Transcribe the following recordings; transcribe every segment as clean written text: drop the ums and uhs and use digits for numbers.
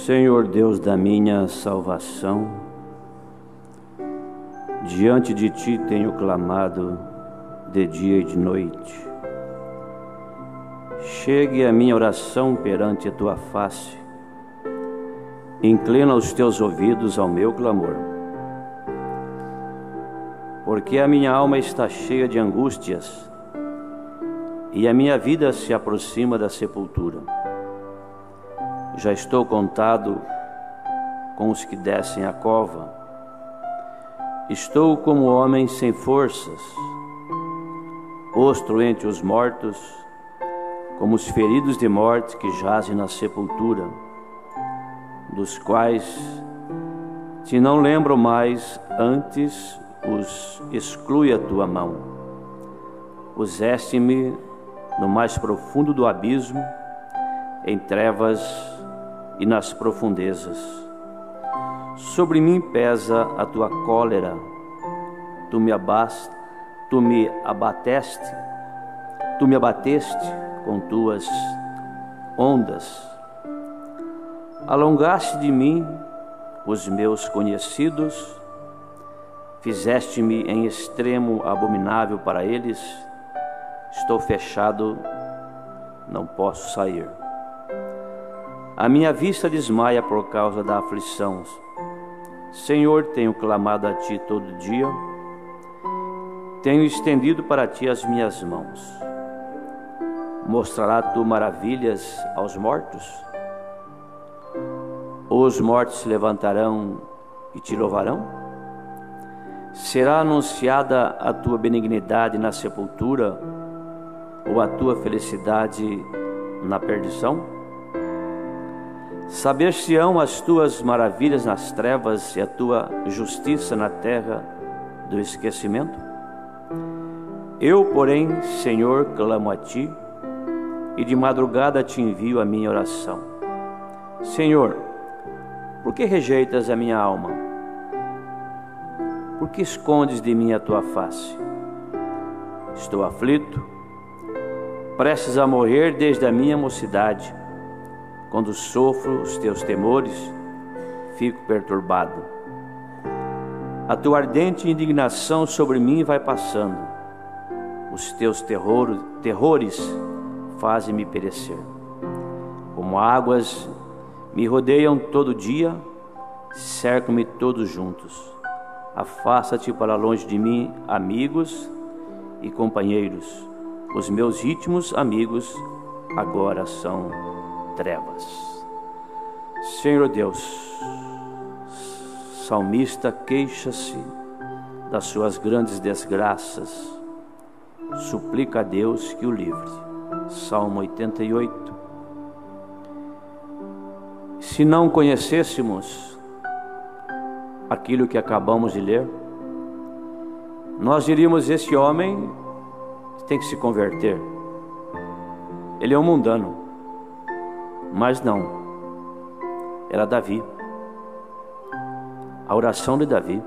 Senhor Deus da minha salvação, diante de Ti tenho clamado de dia e de noite. Chegue a minha oração perante a Tua face, inclina os Teus ouvidos ao meu clamor, porque a minha alma está cheia de angústias e a minha vida se aproxima da sepultura. Já estou contado com os que descem a cova. Estou como homem sem forças, posto entre os mortos, como os feridos de morte que jazem na sepultura, dos quais te não lembro mais, antes os exclui a tua mão. Puseste-me no mais profundo do abismo, em trevas e nas profundezas. Sobre mim pesa a tua cólera, tu me abateste com tuas ondas. Alongaste de mim os meus conhecidos, fizeste-me em extremo abominável para eles. Estou fechado, não posso sair. A minha vista desmaia por causa da aflição. Senhor, tenho clamado a Ti todo dia, tenho estendido para Ti as minhas mãos. Mostrará Tu maravilhas aos mortos? Os mortos se levantarão e Te louvarão? Será anunciada a Tua benignidade na sepultura, ou a Tua felicidade na perdição? Saber-se-ão as Tuas maravilhas nas trevas e a Tua justiça na terra do esquecimento? Eu, porém, Senhor, clamo a Ti, e de madrugada Te envio a minha oração. Senhor, por que rejeitas a minha alma? Por que escondes de mim a Tua face? Estou aflito, prestes a morrer desde a minha mocidade. Quando sofro os Teus temores, fico perturbado. A Tua ardente indignação sobre mim vai passando. Os Teus terrores fazem-me perecer. Como águas me rodeiam todo dia, cercam-me todos juntos. Afasta-te para longe de mim, amigos e companheiros. Os meus íntimos amigos agora são trevas. Senhor Deus, salmista queixa-se das suas grandes desgraças, suplica a Deus que o livre. Salmo 88. Se não conhecêssemos aquilo que acabamos de ler, nós diríamos: esse homem tem que se converter, ele é um mundano. Mas não, era Davi, a oração de Davi.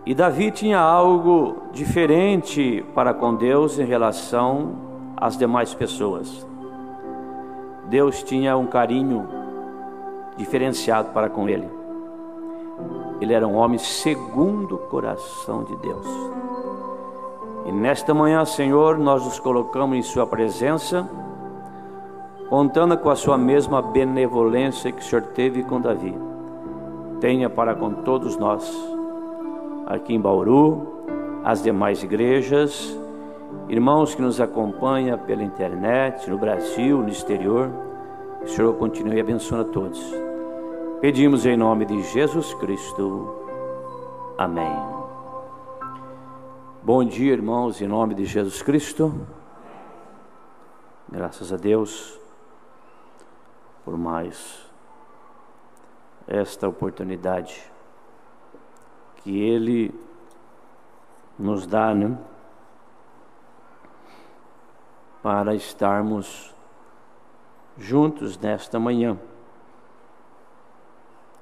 E Davi tinha algo diferente para com Deus em relação às demais pessoas. Deus tinha um carinho diferenciado para com ele. Ele era um homem segundo o coração de Deus. E nesta manhã, Senhor, nós nos colocamos em Sua presença, contando com a Sua mesma benevolência que o Senhor teve com Davi. Tenha para com todos nós, aqui em Bauru, as demais igrejas, irmãos que nos acompanham pela internet, no Brasil, no exterior. O Senhor continue abençoando a todos. Pedimos em nome de Jesus Cristo. Amém. Bom dia, irmãos, em nome de Jesus Cristo. Graças a Deus por mais esta oportunidade que Ele nos dá, né? Para estarmos juntos nesta manhã.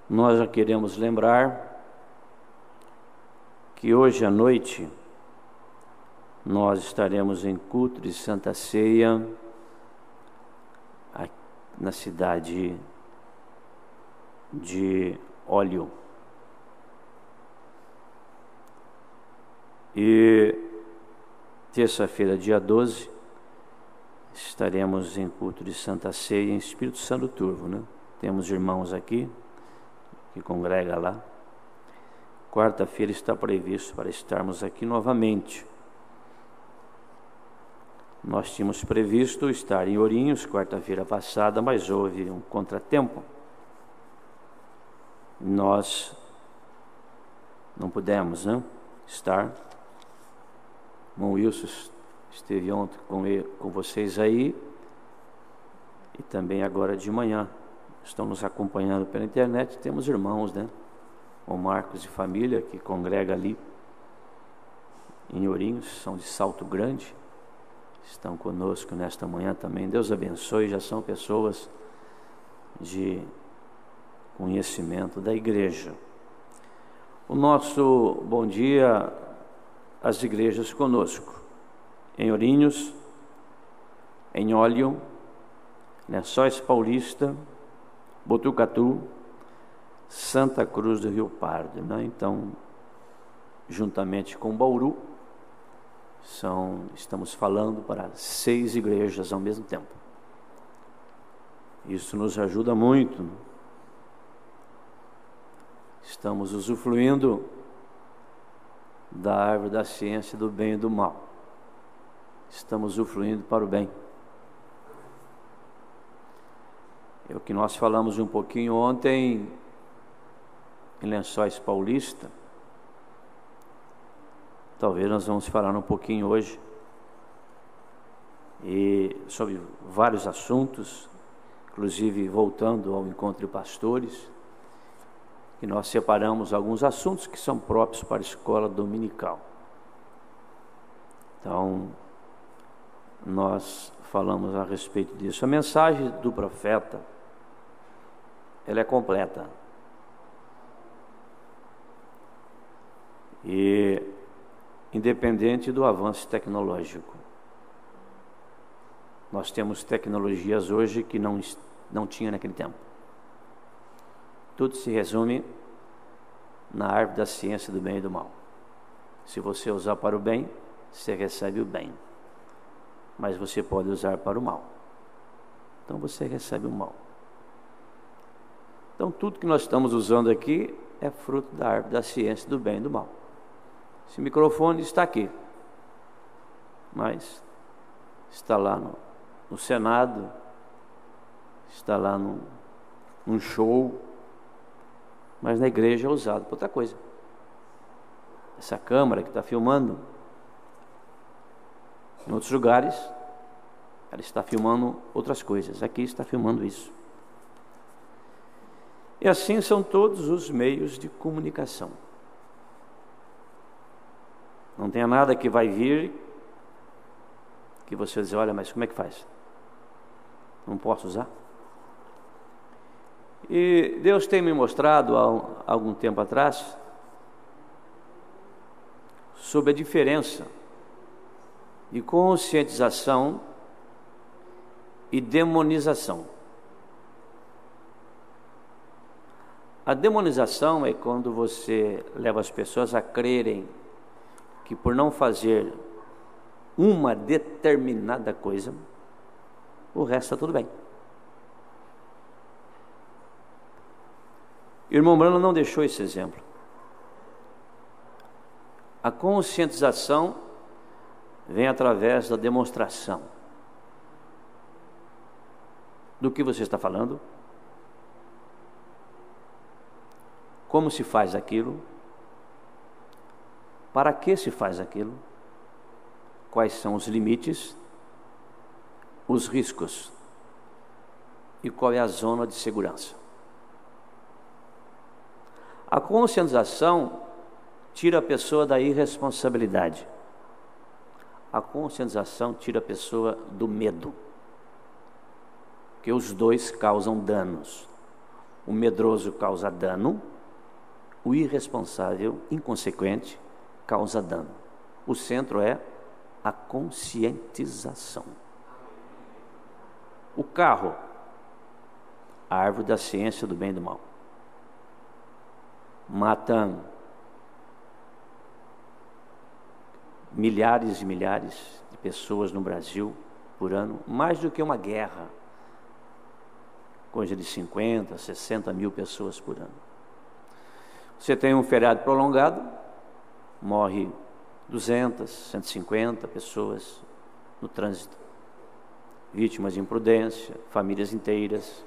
Nós já queremos lembrar que hoje à noite nós estaremos em culto de Santa Ceia na cidade de óleo. E terça-feira, dia 12, estaremos em culto de Santa Ceia em Espírito Santo Turvo, né? Temos irmãos aqui que congrega lá. Quarta-feira está previsto para estarmos aqui novamente. Nós tínhamos previsto estar em Ourinhos quarta-feira passada, mas houve um contratempo. Nós não pudemos, né, estar. O irmão Wilson esteve ontem com vocês aí, e também agora de manhã estão nos acompanhando pela internet. Temos irmãos, né, o Marcos e família, que congrega ali em Ourinhos, são de Salto Grande, estão conosco nesta manhã também. Deus abençoe, já são pessoas de conhecimento da igreja. O nosso bom dia às igrejas conosco, em Ourinhos, em Óleo, Lençóis Paulista, Botucatu, Santa Cruz do Rio Pardo, né? Então, juntamente com Bauru, estamos falando para 6 igrejas ao mesmo tempo. Isso nos ajuda muito. Estamos usufruindo da árvore da ciência do bem e do mal. Estamos usufruindo para o bem. É o que nós falamos um pouquinho ontem em Lençóis Paulista. Talvez nós vamos falar um pouquinho hoje e sobre vários assuntos, inclusive voltando ao encontro de pastores, que nós separamos alguns assuntos que são próprios para a escola dominical. Então, nós falamos a respeito disso. A mensagem do profeta, ela é completa. E independente do avanço tecnológico. Nós temos tecnologias hoje que não tinha naquele tempo. Tudo se resume na árvore da ciência do bem e do mal. Se você usar para o bem, você recebe o bem. Mas você pode usar para o mal. Então você recebe o mal. Então tudo que nós estamos usando aqui é fruto da árvore da ciência do bem e do mal. Esse microfone está aqui, mas está lá no Senado, está lá num show, mas na igreja é usado para outra coisa. Essa câmera que está filmando, em outros lugares, ela está filmando outras coisas. Aqui está filmando isso. E assim são todos os meios de comunicação. Não tenha nada que vai vir que você diz, olha, mas como é que faz? Não posso usar? E Deus tem me mostrado há algum tempo atrás sobre a diferença de conscientização e demonização. A demonização é quando você leva as pessoas a crerem que por não fazer uma determinada coisa, o resto está tudo bem. O irmão Brano não deixou esse exemplo. A conscientização vem através da demonstração do que você está falando, como se faz aquilo, para que se faz aquilo, quais são os limites, os riscos e qual é a zona de segurança. A conscientização tira a pessoa da irresponsabilidade. A conscientização tira a pessoa do medo, porque os dois causam danos. O medroso causa dano, o irresponsável, inconsequente, causa dano. O centro é a conscientização. O carro, a árvore da ciência do bem e do mal. matam milhares e milhares de pessoas no Brasil por ano, mais do que uma guerra, coisa de 50, 60 mil pessoas por ano. Você tem um feriado prolongado, morre 200, 150 pessoas no trânsito, vítimas de imprudência, famílias inteiras.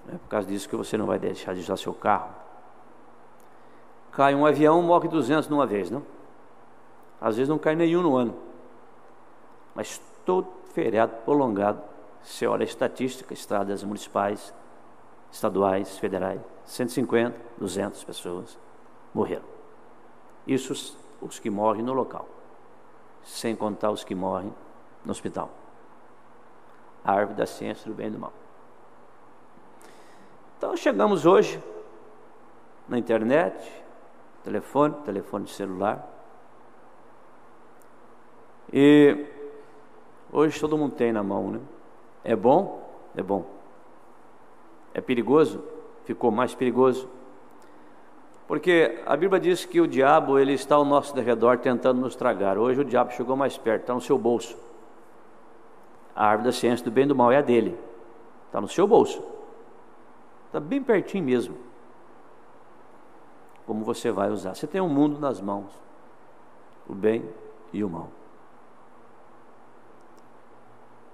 É por causa disso que você não vai deixar de usar seu carro. Cai um avião, morre 200 de uma vez, não? Às vezes não cai nenhum no ano. Mas todo feriado prolongado, você olha a estatística, estradas municipais, estaduais, federais, 150, 200 pessoas morreram. Isso os que morrem no local, sem contar os que morrem no hospital. A árvore da ciência do bem e do mal. Então chegamos hoje na internet, telefone de celular, e hoje todo mundo tem na mão, né? É bom? É bom. É perigoso? Ficou mais perigoso. Porque a Bíblia diz que o diabo, ele está ao nosso redor tentando nos tragar. Hoje o diabo chegou mais perto, está no seu bolso. A árvore da ciência do bem e do mal é a dele. Está no seu bolso. Está bem pertinho mesmo. Como você vai usar? Você tem um mundo nas mãos. O bem e o mal.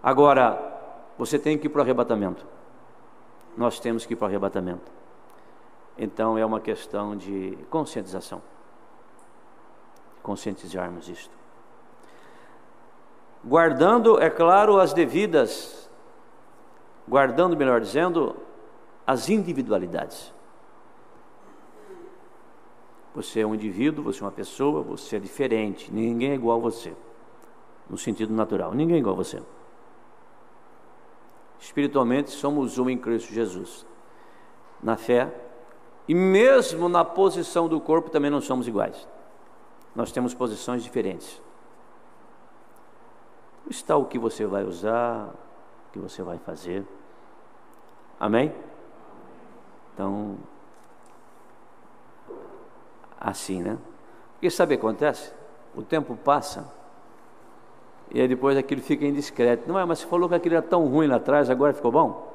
Agora, você tem que ir para o arrebatamento. Nós temos que ir para o arrebatamento. Então é uma questão de conscientização. Conscientizarmos isto. Guardando, é claro, guardando, melhor dizendo, as individualidades. Você é um indivíduo, você é uma pessoa, você é diferente. Ninguém é igual a você. No sentido natural, ninguém é igual a você. Espiritualmente somos um em Cristo Jesus. Na fé, e mesmo na posição do corpo também não somos iguais. Nós temos posições diferentes. Está o que você vai usar, o que você vai fazer. Amém? Então, assim, né? Porque sabe o que acontece? O tempo passa e aí depois aquilo fica indiscreto. Não é, mas você falou que aquilo era tão ruim lá atrás, agora ficou bom?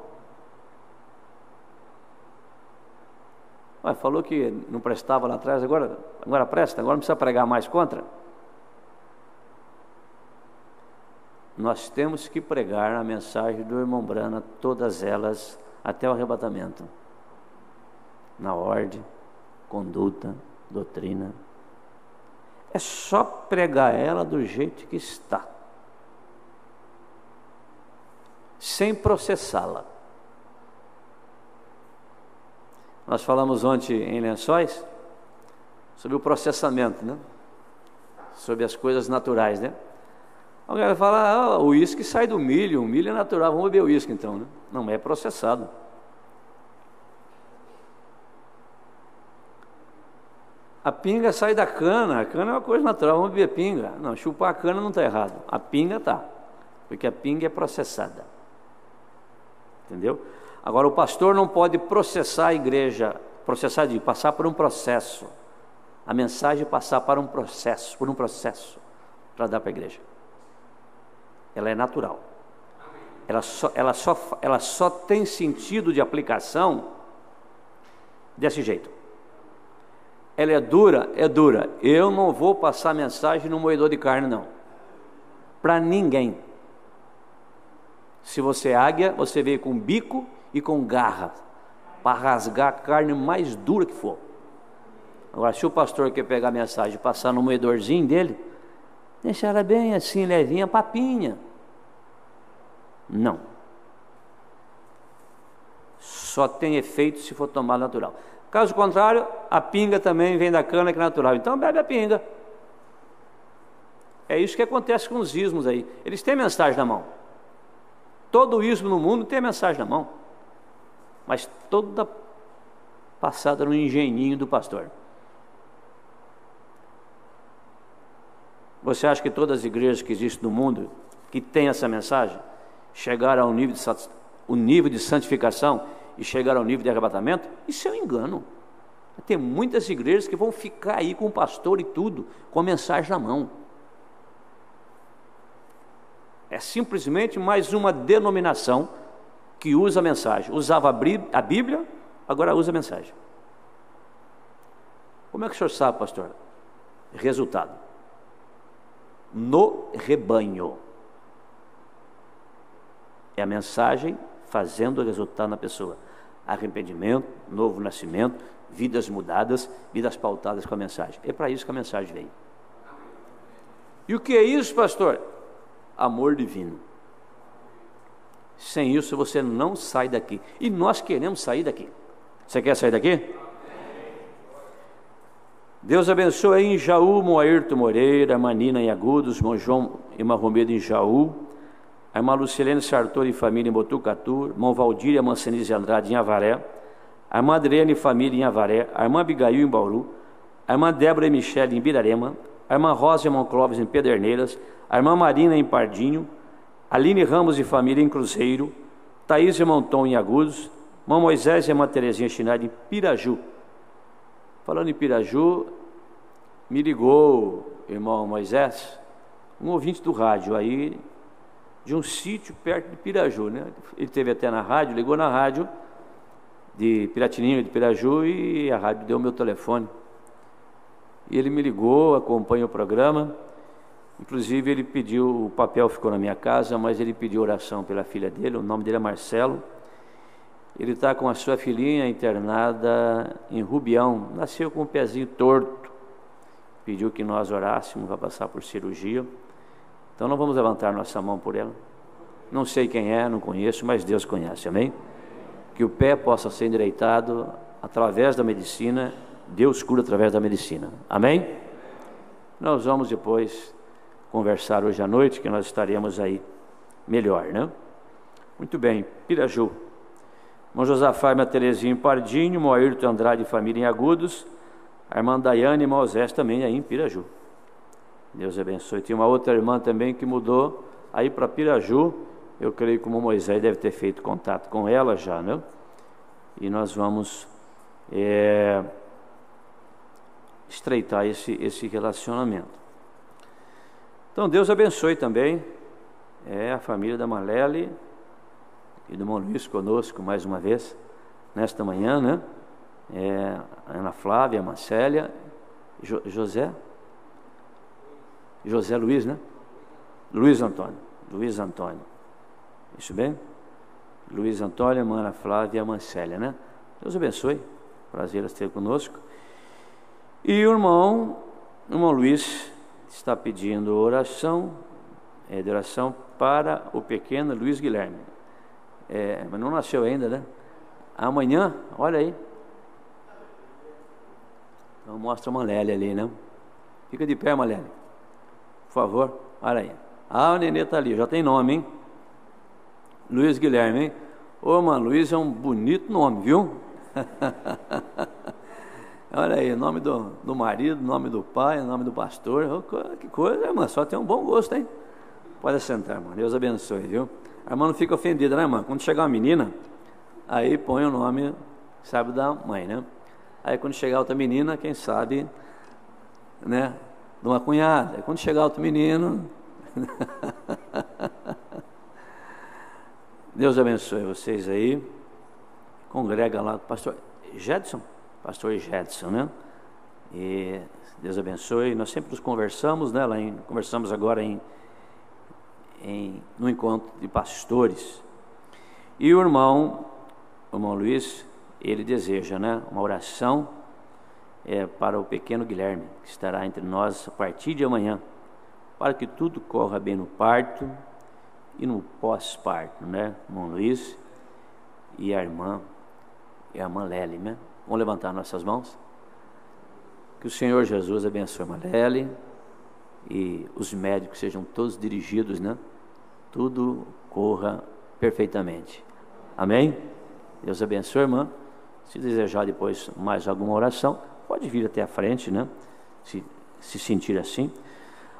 Ué, falou que não prestava lá atrás, agora presta, agora não precisa pregar mais contra? Nós temos que pregar a mensagem do irmão Brana, todas elas, até o arrebatamento. Na ordem, conduta, doutrina. É só pregar ela do jeito que está, sem processá-la. Nós falamos ontem em Lençóis sobre o processamento, né? Sobre as coisas naturais, né? Alguém vai falar, o uísque sai do milho, o milho é natural, vamos beber o uísque então, né? Não, é processado. A pinga sai da cana, a cana é uma coisa natural, vamos beber pinga. Não, chupar a cana não está errado, a pinga está, porque a pinga é processada. Entendeu? Agora o pastor não pode processar a igreja, passar por um processo. A mensagem passar por um processo para dar para a igreja. Ela é natural. Ela só tem sentido de aplicação desse jeito. Ela é dura, é dura. Eu não vou passar mensagem no moedor de carne, não. Para ninguém. Se você é águia, você veio com bico e com garra, para rasgar a carne mais dura que for. Agora, se o pastor quer pegar a mensagem e passar no moedorzinho dele, deixa ela bem assim, levinha, papinha. Não. Só tem efeito se for tomar natural. Caso contrário, a pinga também vem da cana, que é natural. Então bebe a pinga. É isso que acontece com os ismos aí. Eles têm mensagem na mão. Todo ismo no mundo tem mensagem na mão. Mas toda passada no engenhinho do pastor. Você acha que todas as igrejas que existem no mundo, que têm essa mensagem, chegaram ao nível de santificação e chegar ao nível de arrebatamento, isso é um engano. Tem muitas igrejas que vão ficar aí com o pastor e tudo, com a mensagem na mão. É simplesmente mais uma denominação que usa a mensagem. Usava a Bíblia, agora usa a mensagem. Como é que o senhor sabe, pastor? Resultado: no rebanho. É a mensagem fazendo o resultado na pessoa. Arrependimento, novo nascimento, vidas mudadas, vidas pautadas com a mensagem. É para isso que a mensagem veio. E o que é isso, pastor? Amor divino. Sem isso você não sai daqui. E nós queremos sair daqui. Você quer sair daqui? Deus abençoe em Jaú, Moairto Moreira, a Manina em Agudos, irmão João e Marromedo em Jaú, a irmã Lucilene Sartori e família em Botucatu, irmão Valdir e a irmã Senise Andrade em Avaré, a irmã Adriane e família em Avaré, a irmã Abigail em Bauru, a irmã Débora e Michele em Birarema, a irmã Rosa e irmão Clóvis em Pederneiras, a irmã Marina em Pardinho, Aline Ramos e família em Cruzeiro, Thaís e irmão Tom em Agudos, irmão Moisés e irmã Terezinha Chinade em Piraju. Falando em Piraju, me ligou, irmão Moisés, um ouvinte do rádio aí, de um sítio perto de Piraju, né? Ele esteve até na rádio, ligou na rádio de Piratininho, de Piraju, e a rádio deu o meu telefone. E ele me ligou, acompanha o programa, inclusive ele pediu, o papel ficou na minha casa, mas ele pediu oração pela filha dele, o nome dele é Marcelo. Ele está com a sua filhinha internada em Rubião, nasceu com o pezinho torto, pediu que nós orássemos, vai passar por cirurgia. Então não vamos levantar nossa mão por ela. Não sei quem é, não conheço, mas Deus conhece, amém? Que o pé possa ser endireitado através da medicina, Deus cura através da medicina, amém? Nós vamos depois conversar hoje à noite, que nós estaremos aí melhor, né? Muito bem, Piraju. Irmão Josafá e irmã Terezinha em Pardinho, Moairto Andrade e família em Agudos, a irmã Daiane e Moisés também aí em Piraju. Deus abençoe. Tinha uma outra irmã também que mudou aí para Piraju. Eu creio que o Moisés deve ter feito contato com ela já, né? E nós vamos estreitar esse relacionamento. Então Deus abençoe também a família da Malele e do irmão Luiz conosco mais uma vez nesta manhã, né? A Ana Flávia, a Marcélia, José Luiz, né? Luiz Antônio, isso bem? Luiz Antônio, a irmã Ana Flávia e a Marcélia, né? Deus abençoe, prazer ter conosco. E o irmão Luiz está pedindo oração, de oração para o pequeno Luiz Guilherme, mas não nasceu ainda, né? Amanhã, olha aí. Então mostra a Malele ali, né? Fica de pé, Malele, por favor, olha aí. O nenê está ali, já tem nome, hein? Luiz Guilherme, hein? Ô, mano, Luiz é um bonito nome, viu? Olha aí, nome do marido, nome do pai, nome do pastor. Que coisa, irmã, só tem um bom gosto, hein? Pode sentar, irmão, Deus abençoe, viu? A irmã não fica ofendida, né, irmã? Quando chegar uma menina, aí põe o nome, sabe, da mãe, né? Aí quando chegar outra menina, quem sabe, né, de uma cunhada. Aí quando chegar outro menino... Deus abençoe vocês aí. Congrega lá com o pastor Jedson, né? E Deus abençoe. Nós sempre nos conversamos, né? Conversamos agora no encontro de pastores. E o irmão Luiz, ele deseja, né, uma oração para o pequeno Guilherme, que estará entre nós a partir de amanhã, para que tudo corra bem no parto e no pós-parto, né? Irmão Luiz e a irmã Lely, né? Vamos levantar nossas mãos. Que o Senhor Jesus abençoe a Malele e os médicos sejam todos dirigidos, né? Tudo corra perfeitamente. Amém? Deus abençoe, irmã. Se desejar depois mais alguma oração, pode vir até a frente, né? Se sentir assim.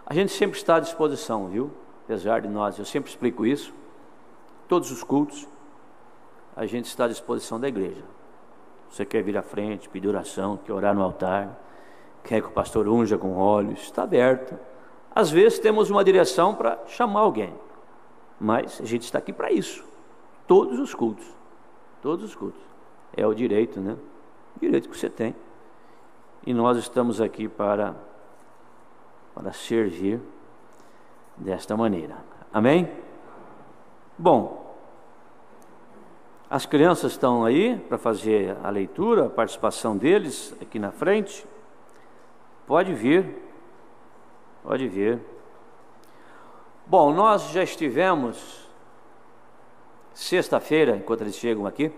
A gente sempre está à disposição, viu? Apesar de nós, eu sempre explico isso, todos os cultos, a gente está à disposição da igreja. Você quer vir à frente, pedir oração, quer orar no altar, quer que o pastor unja com óleo, está aberto. Às vezes temos uma direção para chamar alguém, mas a gente está aqui para isso. Todos os cultos. É o direito, né? O direito que você tem. E nós estamos aqui para servir desta maneira. Amém? Bom, as crianças estão aí para fazer a leitura, a participação deles aqui na frente. Pode vir. Bom, nós já estivemos sexta-feira, enquanto eles chegam aqui,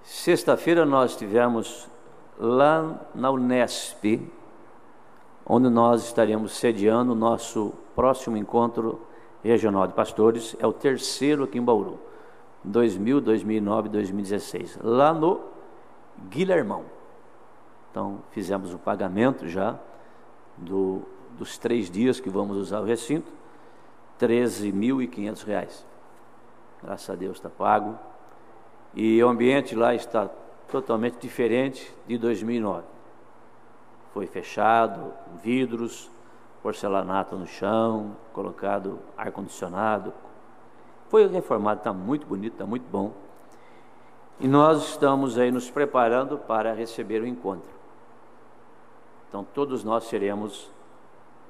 sexta-feira nós estivemos lá na Unesp, onde nós estaremos sediando o nosso próximo encontro regional de pastores, é o terceiro aqui em Bauru, 2000, 2009, 2016, lá no Guilhermão. Então fizemos o pagamento já dos 3 dias que vamos usar o recinto, R$13.500. Graças a Deus está pago. E o ambiente lá está totalmente diferente de 2009. Foi fechado, vidros, porcelanato no chão, colocado ar-condicionado. Foi reformado, está muito bonito, está muito bom. E nós estamos aí nos preparando para receber o encontro. Então todos nós seremos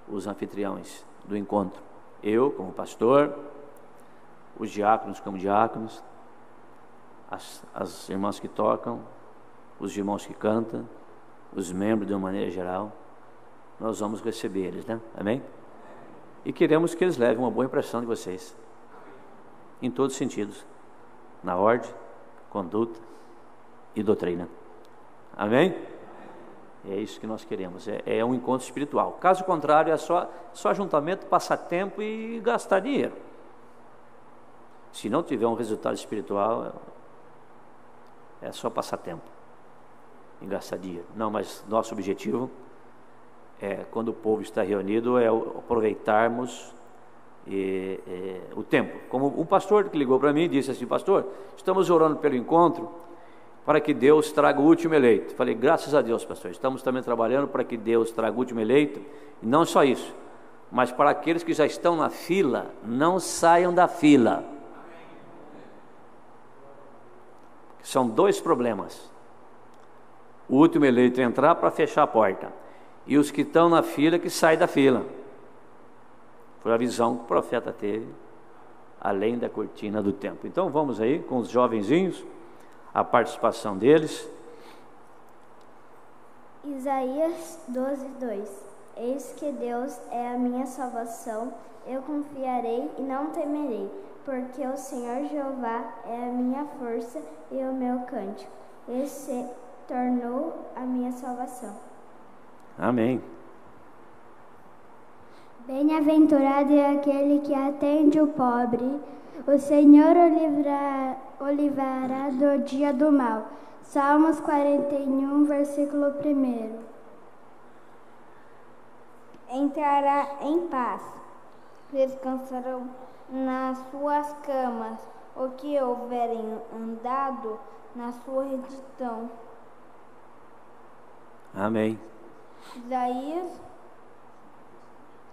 os anfitriões do encontro. Eu como pastor, os diáconos como diáconos, as irmãs que tocam, os irmãos que cantam, os membros de uma maneira geral, nós vamos receber eles, né? Amém? E queremos que eles levem uma boa impressão de vocês, em todos os sentidos, na ordem, conduta e doutrina. Amém? É isso que nós queremos, é um encontro espiritual. Caso contrário, é só ajuntamento, passar tempo e gastar dinheiro. Se não tiver um resultado espiritual, é só passar tempo e gastar dinheiro. Não, mas nosso objetivo é, quando o povo está reunido, é aproveitarmos o tempo. Como um pastor que ligou para mim e disse assim: pastor, estamos orando pelo encontro para que Deus traga o último eleito. Falei, graças a Deus, pastor, estamos também trabalhando para que Deus traga o último eleito, e não só isso, mas para aqueles que já estão na fila, não saiam da fila. São 2 problemas: o último eleito entrar para fechar a porta, e os que estão na fila que saem da fila. Foi a visão que o profeta teve, além da cortina do templo. Então vamos aí com os jovenzinhos, a participação deles. Isaías 12:2. Eis que Deus é a minha salvação, eu confiarei e não temerei, porque o Senhor Jeová é a minha força e o meu cântico, ele se tornou a minha salvação. Amém. Bem-aventurado é aquele que atende o pobre, o Senhor o livrará do dia do mal. Salmos 41, versículo 1. Entrará em paz, descansarão nas suas camas, o que houverem andado na sua retidão. Amém. Isaías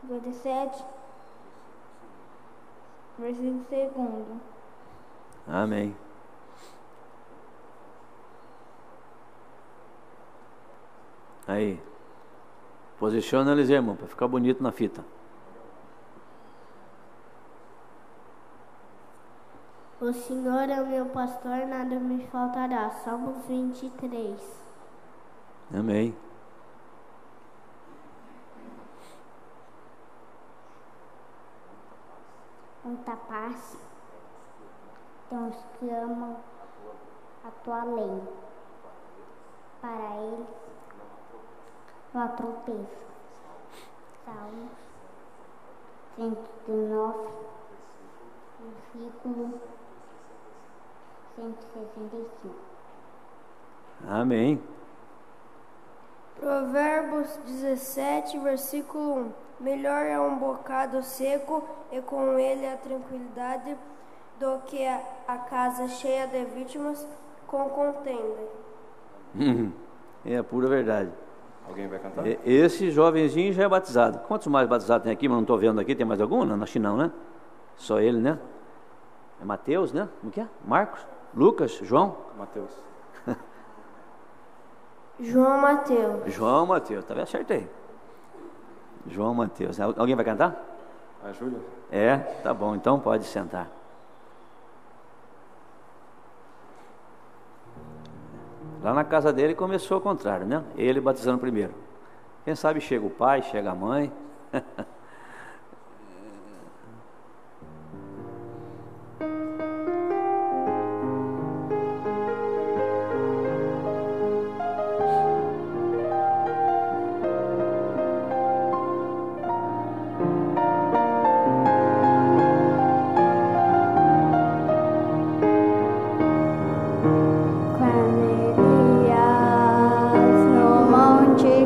57, versículo 2. Amém. Aí, posiciona eles, irmão, para ficar bonito na fita. O Senhor é o meu pastor, nada me faltará. Salmos 23. Amém. Muita paz tem os que amam a tua lei. Para eles não há tropeço. Salmos 119, versículo 165. Amém. Provérbios 17, versículo 1. Melhor é um bocado seco e com ele a tranquilidade do que a casa cheia de vítimas com contenda. É a pura verdade. Alguém vai cantar? Esse jovenzinho já é batizado. Quantos mais batizados tem aqui? Mas não estou vendo aqui. Tem mais algum? Não, acho que não, né? Só ele, né? É Mateus, né? Como que é? Marcos? Lucas? João? Mateus. João Mateus. João Mateus, tá vendo? Acertei. João Mateus. Alguém vai cantar? A Júlia? É, tá bom, então pode sentar. Lá na casa dele começou ao contrário, né? Ele batizando primeiro. Quem sabe chega o pai, chega a mãe.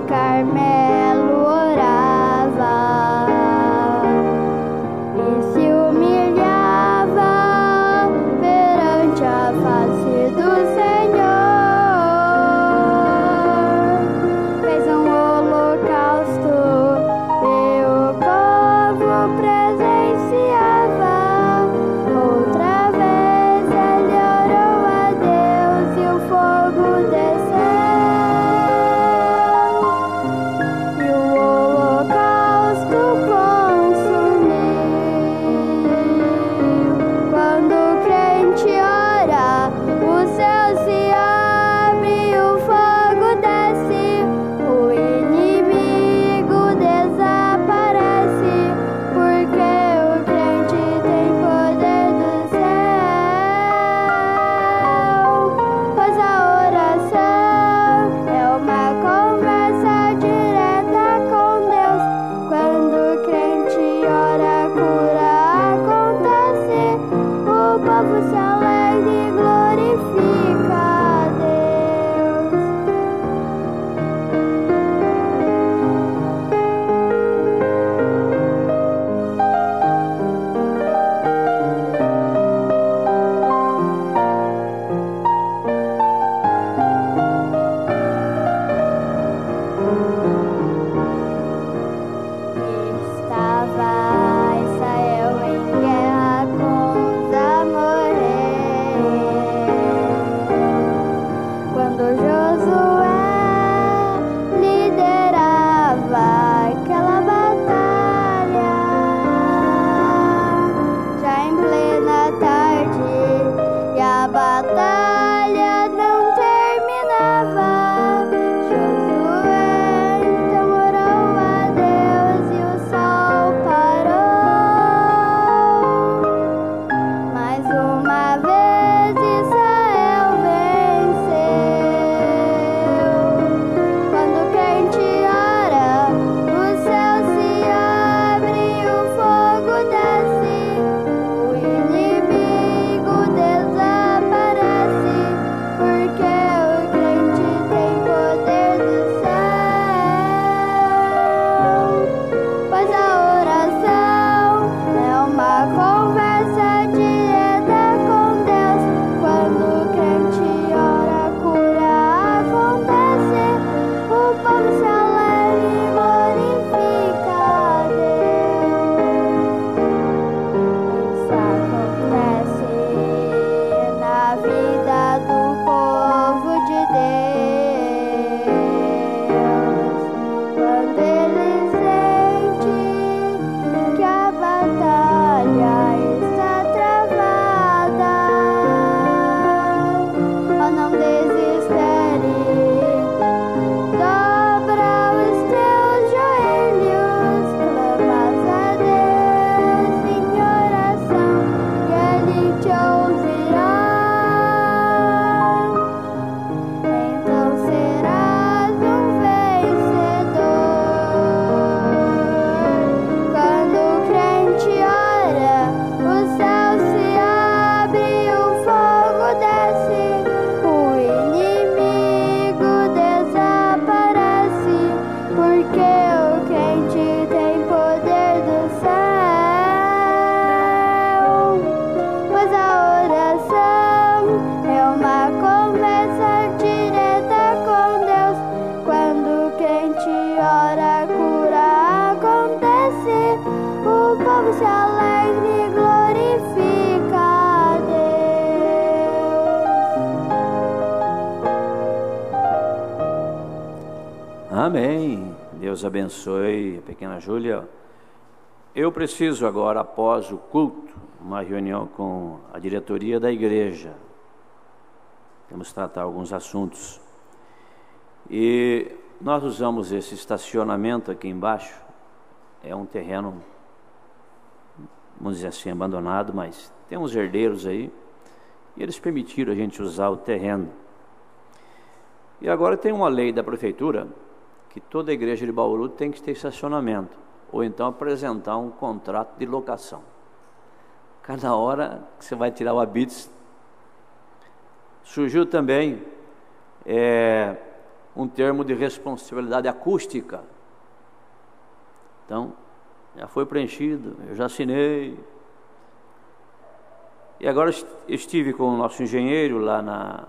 Carmelo orava. Deus abençoe a pequena Júlia. Eu preciso agora, após o culto, uma reunião com a diretoria da igreja. Temos que tratar alguns assuntos. E nós usamos esse estacionamento aqui embaixo. É um terreno, vamos dizer assim, abandonado, mas tem uns herdeiros aí. E eles permitiram a gente usar o terreno. E agora tem uma lei da prefeitura que toda a igreja de Bauru tem que ter estacionamento, ou então apresentar um contrato de locação. Cada hora que você vai tirar o habite. Surgiu também um termo de responsabilidade acústica. Então, já foi preenchido, eu já assinei. E agora estive com o nosso engenheiro lá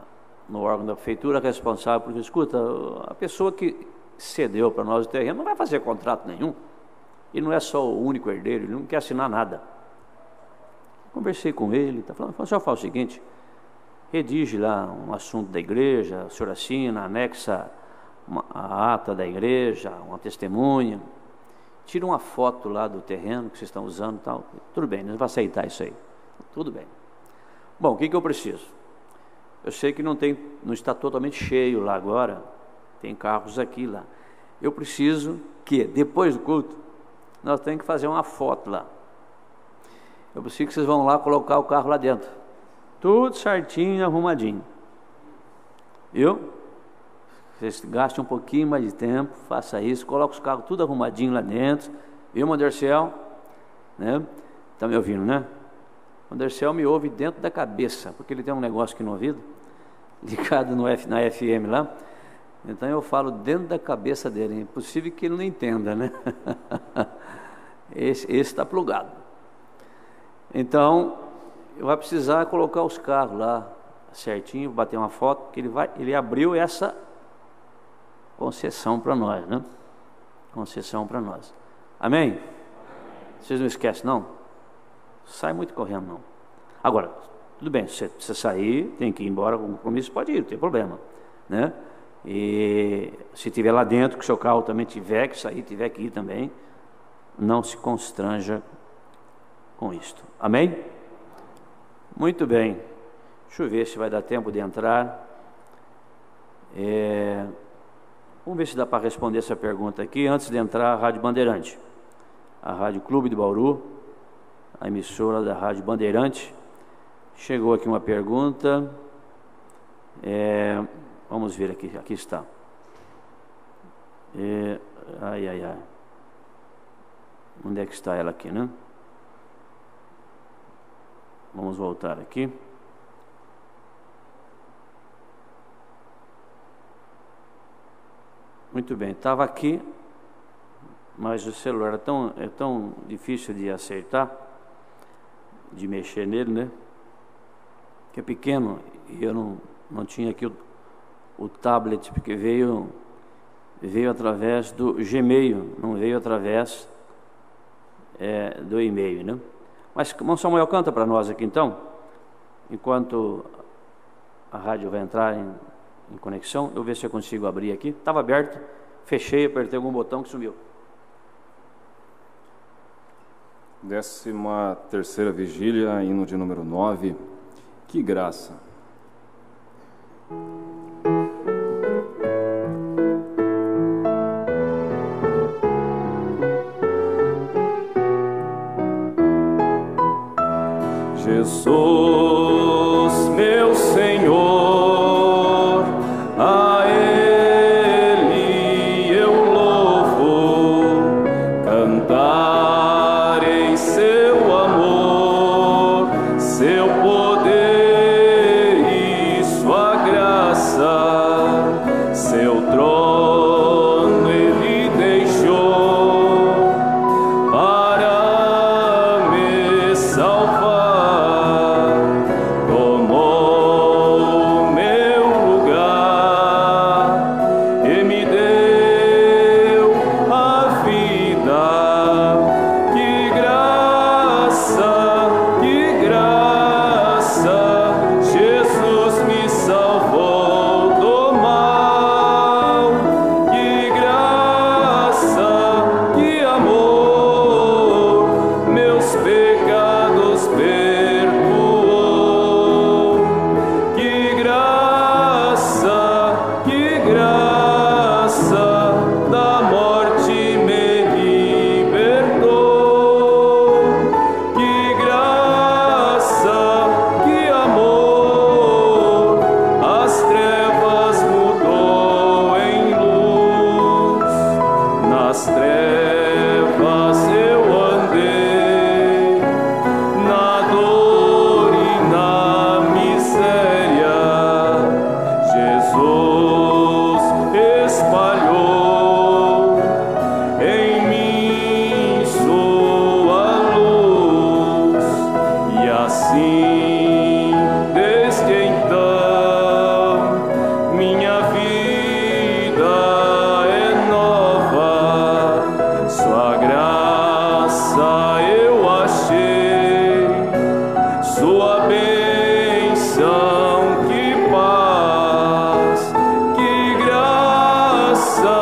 no órgão da prefeitura responsável, porque, escuta, a pessoa que cedeu para nós o terreno não vai fazer contrato nenhum. E não é só o único herdeiro, ele não quer assinar nada. Conversei com ele, está falando, o senhor faz o seguinte, redige lá um assunto da igreja, o senhor assina, anexa a ata da igreja, uma testemunha, tira uma foto lá do terreno que vocês estão usando e tal. Tudo bem, nós vamos aceitar isso aí. Tudo bem. Bom, o que eu preciso? Eu sei que não está totalmente cheio lá agora, tem carros aqui lá. Eu preciso que, depois do culto, nós temos que fazer uma foto lá. Eu preciso que vocês vão lá colocar o carro lá dentro. Tudo certinho, arrumadinho. Viu? Vocês gastem um pouquinho mais de tempo, faça isso, coloca os carros tudo arrumadinho lá dentro. Viu, Mandercel? Né? Está me ouvindo, né? Mandercel me ouve dentro da cabeça, porque ele tem um negócio aqui no ouvido, ligado na FM lá. Então eu falo dentro da cabeça dele. É impossível que ele não entenda, né? Esse está plugado. Então, eu vou precisar colocar os carros lá certinho, bater uma foto, porque ele abriu essa concessão para nós, né? Concessão para nós. Amém? Vocês não esquecem, não? Sai muito correndo, não. Agora, tudo bem, se você sair, tem que ir embora com compromisso, pode ir, não tem problema, né? E se tiver lá dentro, que o seu carro também tiver que sair, tiver que ir também, não se constranja com isto. Amém? Muito bem. Deixa eu ver se vai dar tempo de entrar. Vamos ver se dá para responder essa pergunta aqui antes de entrar a Rádio Bandeirante. A Rádio Clube de Bauru, a emissora da Rádio Bandeirante. Chegou aqui uma pergunta. Vamos ver aqui. Aqui está. Onde é que está ela aqui, né? Vamos voltar aqui. Muito bem, estava aqui, mas o celular é tão difícil de acertar, de mexer nele, né? Que é pequeno e eu não tinha aqui o tablet, porque veio através do Gmail, não veio através do e-mail, né? Mas, irmão Samuel, canta para nós aqui então, enquanto a rádio vai entrar em conexão. Eu ver se eu consigo abrir aqui. Estava aberto, fechei, apertei algum botão que sumiu. 13ª vigília, hino de número 9. Que graça! Jesus, meu Senhor, a Ele eu louvo, cantarei seu amor, seu poder e sua graça, seu trono Ele deixou para me salvar. Tomou Assim, desde então, minha vida é nova. Sua graça eu achei, sua bênção, que paz, que graça,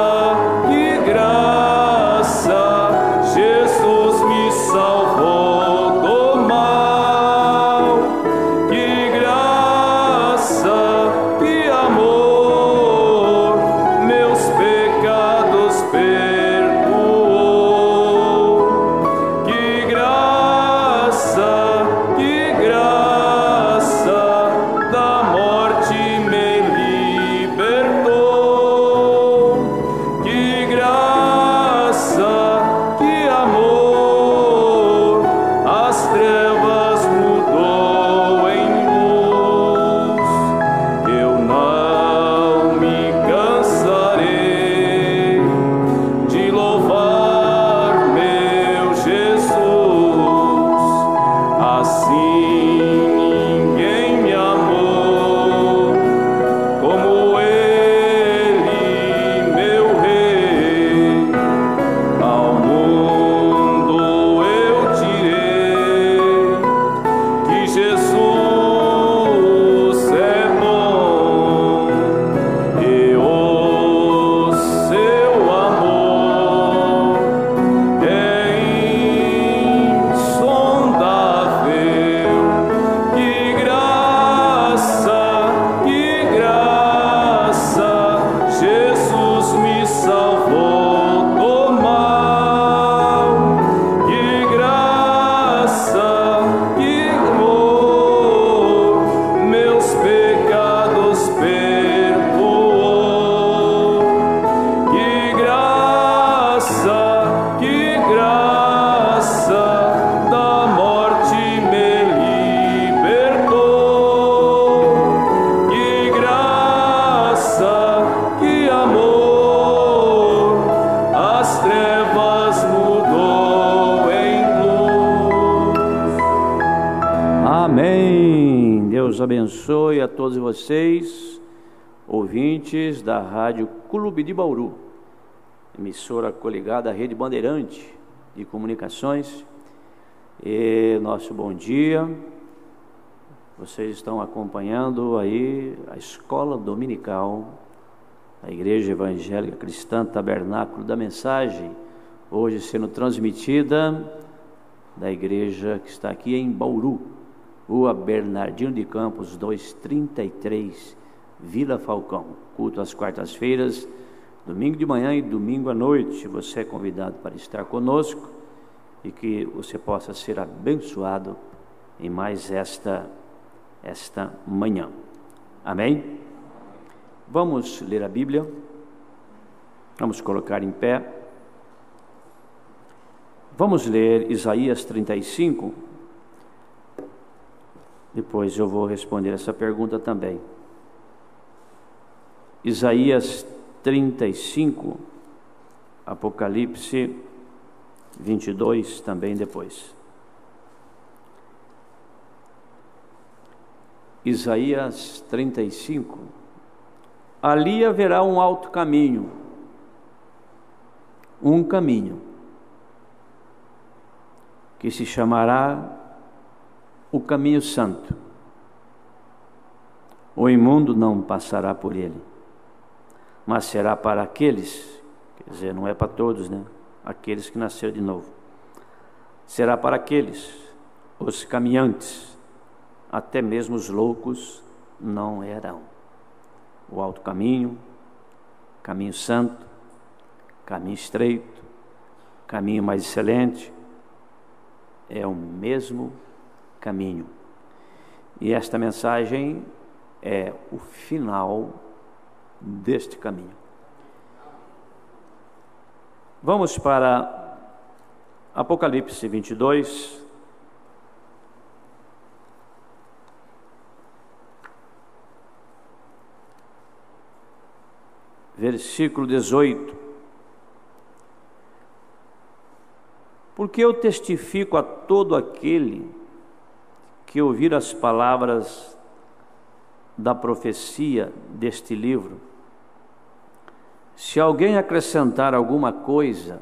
que graça. Jesus me salvou do mal. Que graça, que amor, meus pecados perdoou. Que graça, da morte me libertou. Que graça, que amor, as trevas mudou em luz. Eu não me cansarei de louvar meu Jesus. Assim ninguém me amou como Ele, meu Rei. Ao mundo eu direi que Jesus é bom, e o seu amor é insondável. Que graça, Jesus me salvou do mal. Que graça, que amor, meus pecados perdoou. Que graça, da morte me libertou. Que graça, que amor, as trevas mudou em luz. Amém. Deus abençoe a todos vocês, ouvintes da Rádio Clube de Bauru, emissora coligada à Rede Bandeirante de Comunicações. E nosso bom dia. Vocês estão acompanhando aí a Escola Dominical da Igreja Evangélica Cristã Tabernáculo da Mensagem, hoje sendo transmitida da igreja que está aqui em Bauru, Rua Bernardino de Campos 233, Vila Falcão. Culto às quartas-feiras, domingo de manhã e domingo à noite. Você é convidado para estar conosco e que você possa ser abençoado em mais esta manhã. Amém? Vamos ler a Bíblia. Vamos colocar em pé. Vamos ler Isaías 35. Depois eu vou responder essa pergunta também. Isaías 35, Apocalipse 22 também depois. Isaías 35. Ali haverá um alto caminho, um caminho que se chamará o caminho santo. O imundo não passará por ele, mas será para aqueles, quer dizer, não é para todos, né? Aqueles que nasceram de novo. Será para aqueles, os caminhantes, até mesmo os loucos não errarão. O alto caminho, caminho santo, caminho estreito, caminho mais excelente, é o mesmo caminho. E esta mensagem é o final deste caminho. Vamos para Apocalipse 22. Versículo 18. Porque eu testifico a todo aquele que ouvir as palavras da profecia deste livro, se alguém acrescentar alguma coisa,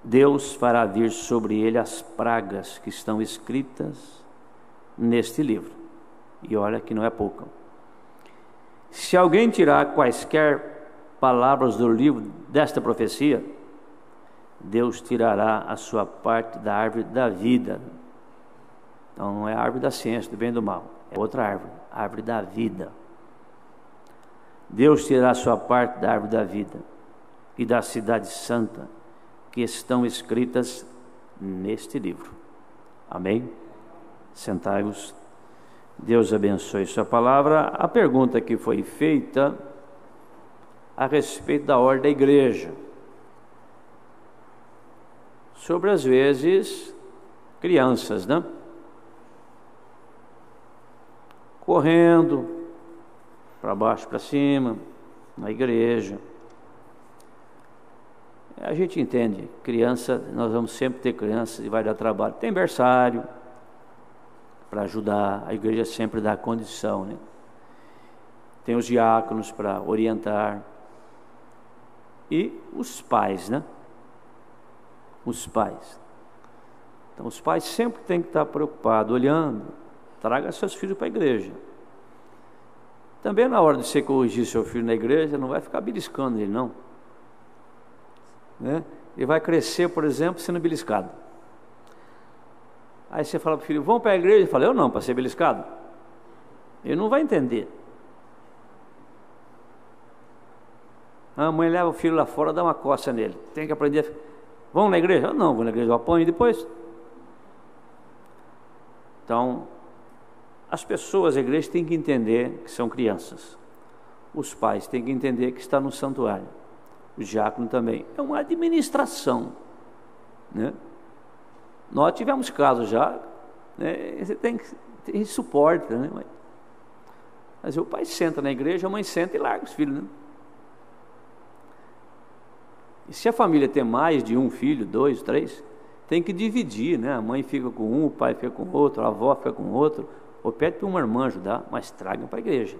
Deus fará vir sobre ele as pragas que estão escritas neste livro. E olha que não é pouca. Se alguém tirar quaisquer palavras do livro desta profecia, Deus tirará a sua parte da árvore da vida. Então não é a árvore da ciência, do bem e do mal, é outra árvore, a árvore da vida. Deus tirará a sua parte da árvore da vida e da cidade santa, que estão escritas neste livro. Amém? Sentai-vos. Deus abençoe sua palavra. A pergunta que foi feita a respeito da ordem da igreja, sobre às vezes crianças, né? Correndo para baixo, para cima, na igreja. A gente entende, criança, nós vamos sempre ter crianças e vai dar trabalho. Tem berçário para ajudar, a igreja sempre dá condição, né? Tem os diáconos para orientar. E os pais, né? Os pais. Então os pais sempre têm que estar preocupados, olhando. Traga seus filhos para a igreja. Também na hora de você corrigir seu filho na igreja, não vai ficar beliscando ele, não. Né? Ele vai crescer, por exemplo, sendo beliscado. Aí você fala para o filho, vamos para a igreja? Ele fala, eu não, para ser beliscado. Ele não vai entender. A mãe leva o filho lá fora, dá uma coça nele. Tem que aprender. Vamos na igreja? Eu não, vou na igreja, eu apanho depois. Então, as pessoas, a igreja tem que entender que são crianças. Os pais têm que entender que está no santuário. O diácono também. É uma administração, né? Nós tivemos casos já, né? Você tem que suporte, né? Mas o pai senta na igreja, a mãe senta e larga os filhos, né? E se a família tem mais de um filho, 2, 3, tem que dividir, né? A mãe fica com um, o pai fica com outro, a avó fica com outro, ou pede para uma irmã ajudar, mas tragam para a igreja.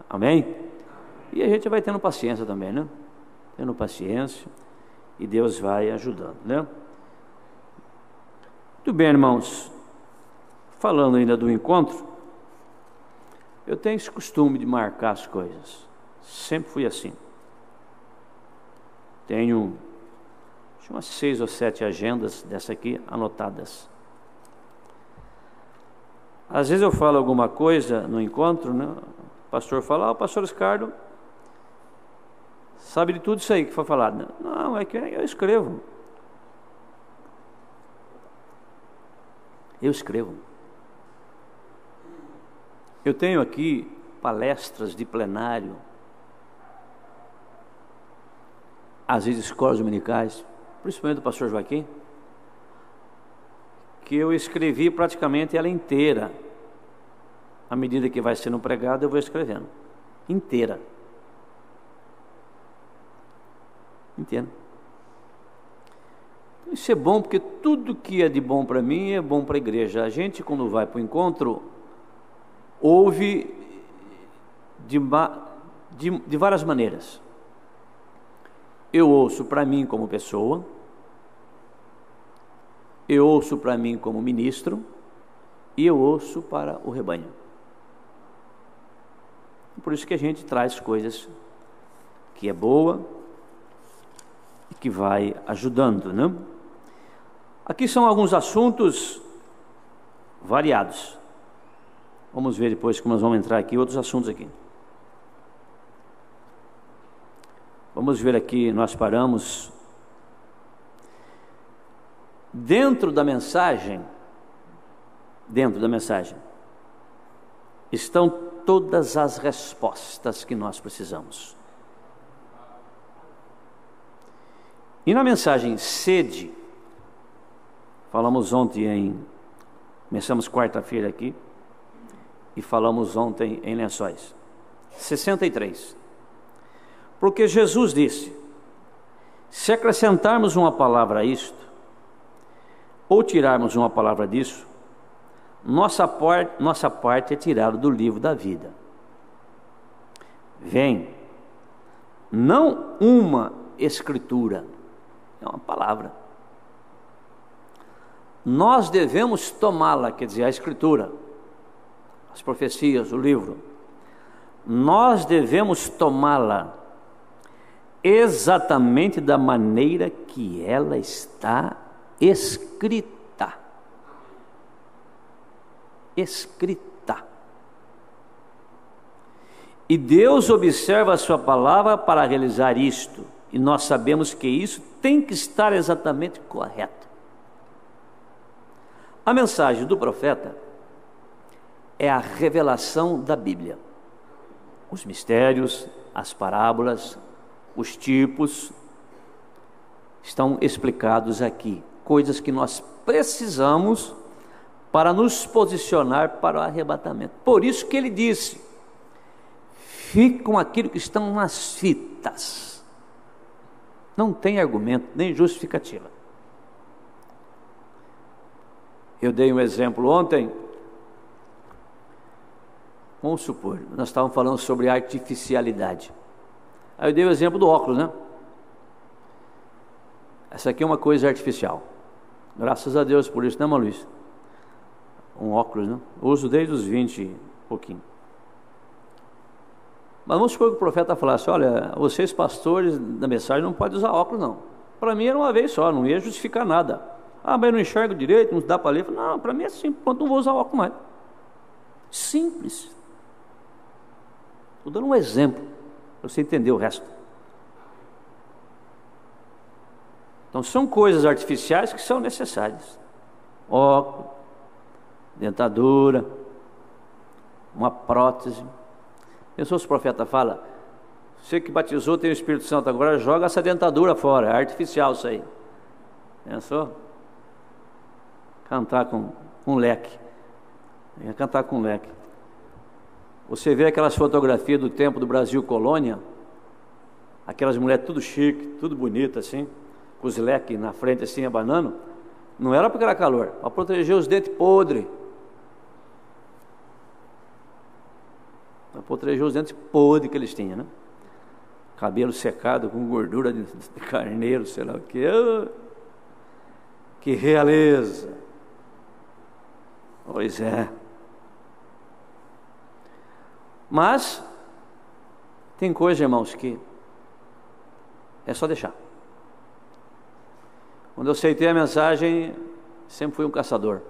Amém? E a gente vai tendo paciência também, né? Tendo paciência, e Deus vai ajudando, né? Muito bem, irmãos. Falando ainda do encontro, eu tenho esse costume de marcar as coisas. Sempre fui assim. Tenho umas 6 ou 7 agendas dessa aqui anotadas. Às vezes eu falo alguma coisa no encontro, né? O pastor fala, o pastor Ricardo sabe de tudo isso aí que foi falado. Não, é que eu escrevo. Eu escrevo. Eu tenho aqui palestras de plenário, às vezes escolas dominicais, principalmente do pastor Joaquim, que eu escrevi praticamente ela inteira. À medida que vai sendo pregado, eu vou escrevendo inteira. Entendo. Isso é bom, porque tudo que é de bom para mim é bom para a igreja. A gente, quando vai para o encontro, ouve de várias maneiras. Eu ouço para mim como pessoa, eu ouço para mim como ministro, e eu ouço para o rebanho. Por isso que a gente traz coisas que é boa e que vai ajudando, né? Aqui são alguns assuntos variados. Vamos ver depois como nós vamos entrar aqui, outros assuntos aqui. Vamos ver aqui, nós paramos. Dentro da mensagem, estão todas as respostas que nós precisamos. E na mensagem sede, falamos ontem começamos quarta-feira aqui, e falamos ontem em Lençóis, 63. Porque Jesus disse, se acrescentarmos uma palavra a isto, ou tirarmos uma palavra disso, nossa parte é tirada do livro da vida. Vem, não uma escritura, é uma palavra. Nós devemos tomá-la, quer dizer, a escritura, as profecias, o livro. Nós devemos tomá-la exatamente da maneira que ela está escrita. Escrita. E Deus observa a sua palavra para realizar isto, e nós sabemos que isso tem que estar exatamente correto. A mensagem do profeta é a revelação da Bíblia. Os mistérios, as parábolas, os tipos estão explicados aqui, coisas que nós precisamos para nos posicionar para o arrebatamento. Por isso que ele disse: fique com aquilo que estão nas fitas. Não tem argumento, nem justificativa. Eu dei um exemplo ontem. Vamos supor, nós estávamos falando sobre artificialidade. Aí eu dei o exemplo do óculos, né? Essa aqui é uma coisa artificial. Graças a Deus por isso, né, irmão Luiz? Um óculos, né? Eu uso desde os 20 e pouquinho. Mas vamos supor que o profeta falasse: olha, vocês pastores da mensagem não podem usar óculos, não. Para mim era uma vez só, não ia justificar nada. Ah, mas eu não enxergo direito, não dá para ler. Não, para mim é simples, pronto, não vou usar óculos mais. Simples. Estou dando um exemplo para você entender o resto. Então são coisas artificiais que são necessárias. Óculos, dentadura, uma prótese. Pensou se o profeta fala: você que batizou tem o Espírito Santo, agora joga essa dentadura fora, é artificial isso aí. Pensou? Cantar com leque. Ia cantar com leque. Você vê aquelas fotografias do tempo do Brasil colônia, aquelas mulheres tudo chique, tudo bonita assim, com os leques na frente assim, abanando. Não era porque era calor, para proteger os dentes podres. Para proteger os dentes podres que eles tinham, né? Cabelo secado com gordura de carneiro, sei lá o que. Que realeza! Pois é. Mas tem coisa, irmãos, que é só deixar. Quando eu aceitei a mensagem, sempre fui um caçador.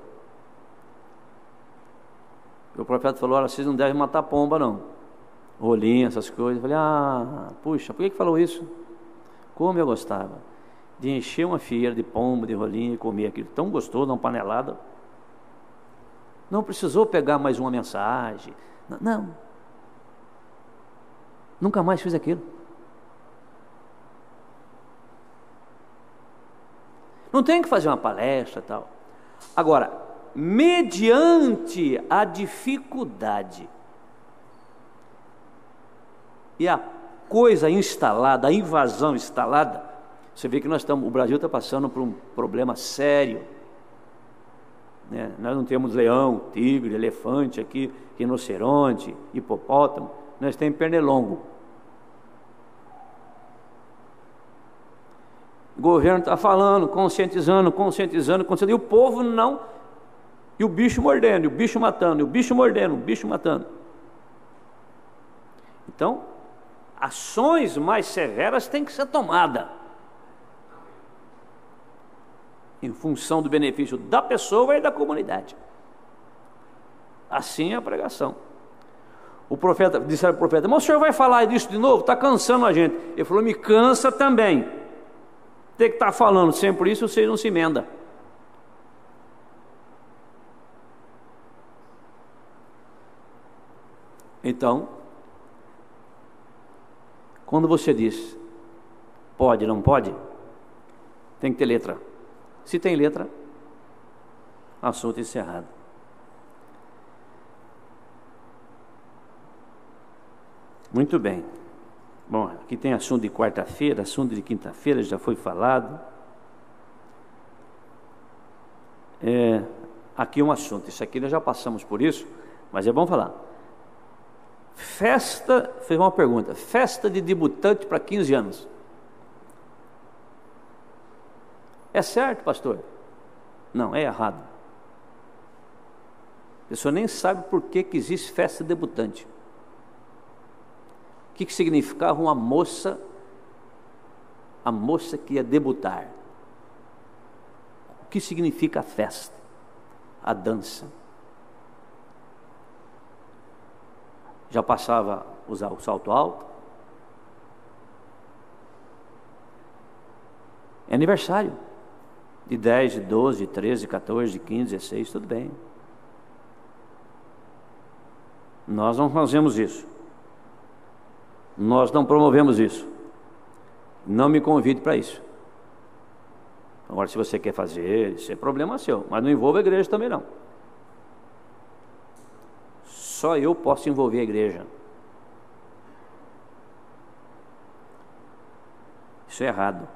O profeta falou: olha, vocês não devem matar pomba, não. Rolinha, essas coisas. Eu falei: puxa, por que falou isso? Como eu gostava de encher uma fieira de pomba, de rolinha e comer aquilo tão gostoso, uma panelada. Não precisou pegar mais uma mensagem. Não. Nunca mais fiz aquilo. Não tem que fazer uma palestra e tal. Agora, mediante a dificuldade e a coisa instalada, a invasão instalada, você vê que o Brasil está passando por um problema sério, né? Nós não temos leão, tigre, elefante aqui, rinoceronte, hipopótamo, nós temos pernilongo. O governo está falando, conscientizando, e o povo não, e o bicho mordendo, e o bicho matando, e o bicho mordendo, o bicho matando. Então, ações mais severas têm que ser tomadas em função do benefício da pessoa e da comunidade. Assim é a pregação. O profeta, disse ao profeta: mas o senhor vai falar disso de novo? Está cansando a gente. Ele falou: me cansa também. Tem que estar falando sempre isso, vocês não se emendam. Então, quando você diz pode, não pode, tem que ter letra. Se tem letra, assunto encerrado. Muito bem. Bom, aqui tem assunto de quarta-feira, assunto de quinta-feira, já foi falado. aqui um assunto, isso aqui nós já passamos por isso, mas é bom falar. Fez uma pergunta, festa de debutante para 15 anos. É certo, pastor? Não, é errado. A pessoa nem sabe por que existe festa de debutante. O que significava a moça que ia debutar? O que significa a festa? A dança. Já passava a usar o salto alto. É aniversário. De 10, de 12, de 13, de 14, de 15, 16, tudo bem. Nós não fazemos isso. Nós não promovemos isso. Não me convide para isso. Agora, se você quer fazer, isso é problema seu, mas não envolva a igreja também não. Só eu posso envolver a igreja. Isso é errado.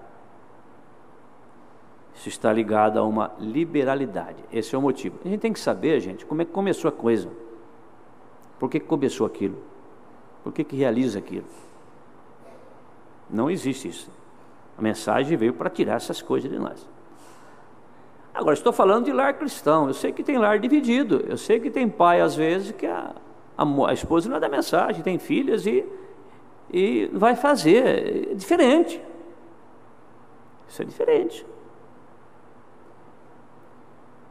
Isso está ligado a uma liberalidade. Esse é o motivo. A gente tem que saber, gente, como é que começou a coisa. Por que começou aquilo? Por que realiza aquilo? Não existe isso. A mensagem veio para tirar essas coisas de nós. Agora, estou falando de lar cristão. Eu sei que tem lar dividido. Eu sei que tem pai, às vezes, que a esposa não é da mensagem, tem filhas e vai fazer. É diferente. Isso é diferente.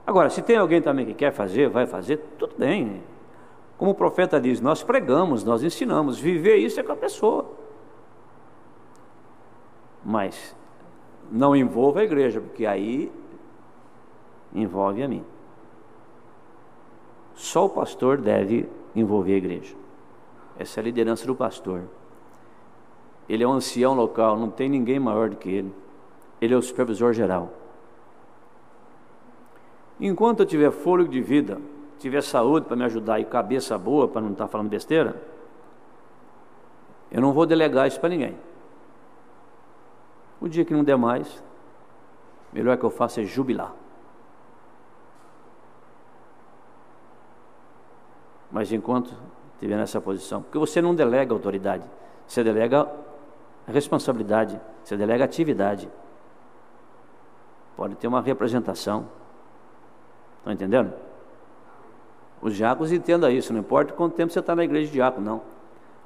Agora, se tem alguém também que quer fazer, vai fazer, tudo bem. Como o profeta diz, nós pregamos, nós ensinamos. Viver isso é com a pessoa. Mas não envolva a igreja, porque aí envolve a mim. Só o pastor deve envolver a igreja. Essa é a liderança do pastor. Ele é um ancião local, não tem ninguém maior do que ele. Ele é o supervisor geral. Enquanto eu tiver fôlego de vida, tiver saúde para me ajudar e cabeça boa para não estar falando besteira, eu não vou delegar isso para ninguém. O dia que não der mais, melhor que eu faça é jubilar. Mas enquanto estiver nessa posição, porque você não delega autoridade, você delega responsabilidade, você delega atividade. Pode ter uma representação. Estão entendendo? Os diáconos entendam isso, não importa quanto tempo você está na igreja de diácono, não.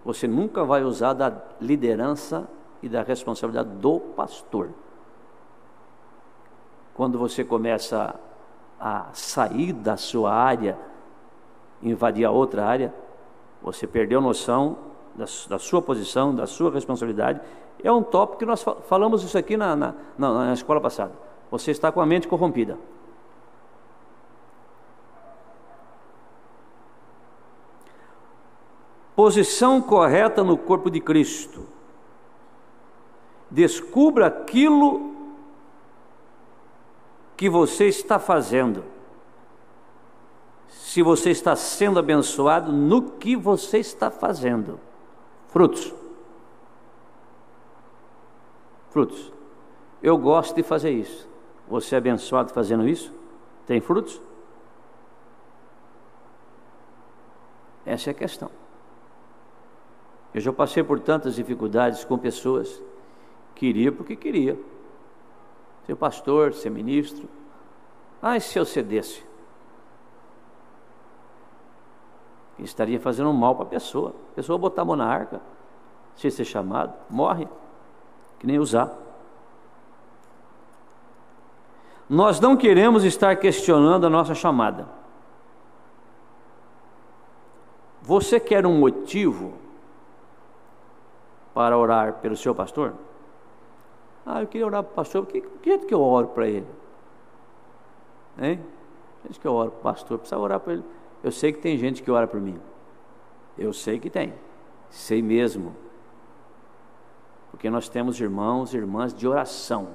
Você nunca vai usar da liderança e da responsabilidade do pastor. Quando você começa a sair da sua área, invadir a outra área, você perdeu noção da sua posição, da sua responsabilidade. É um tópico que nós falamos isso aqui na escola passada. Você está com a mente corrompida. Posição correta no corpo de Cristo. Descubra aquilo que você está fazendo. Se você está sendo abençoado no que você está fazendo. Frutos. Frutos. Eu gosto de fazer isso. Você é abençoado fazendo isso? Tem frutos? Essa é a questão. Eu já passei por tantas dificuldades com pessoas que queria porque queria ser pastor, ser ministro. E se eu cedesse? Estaria fazendo mal para a pessoa botar a mão na arca, sem ser chamado, morre, que nem usar. Nós não queremos estar questionando a nossa chamada. Você quer um motivo para orar pelo seu pastor? Eu queria orar para o pastor, que jeito que eu oro para ele? Hein? Que jeito que eu oro para o pastor? Precisa orar para ele. Eu sei que tem gente que ora por mim. Eu sei que tem. Sei mesmo. Porque nós temos irmãos e irmãs de oração.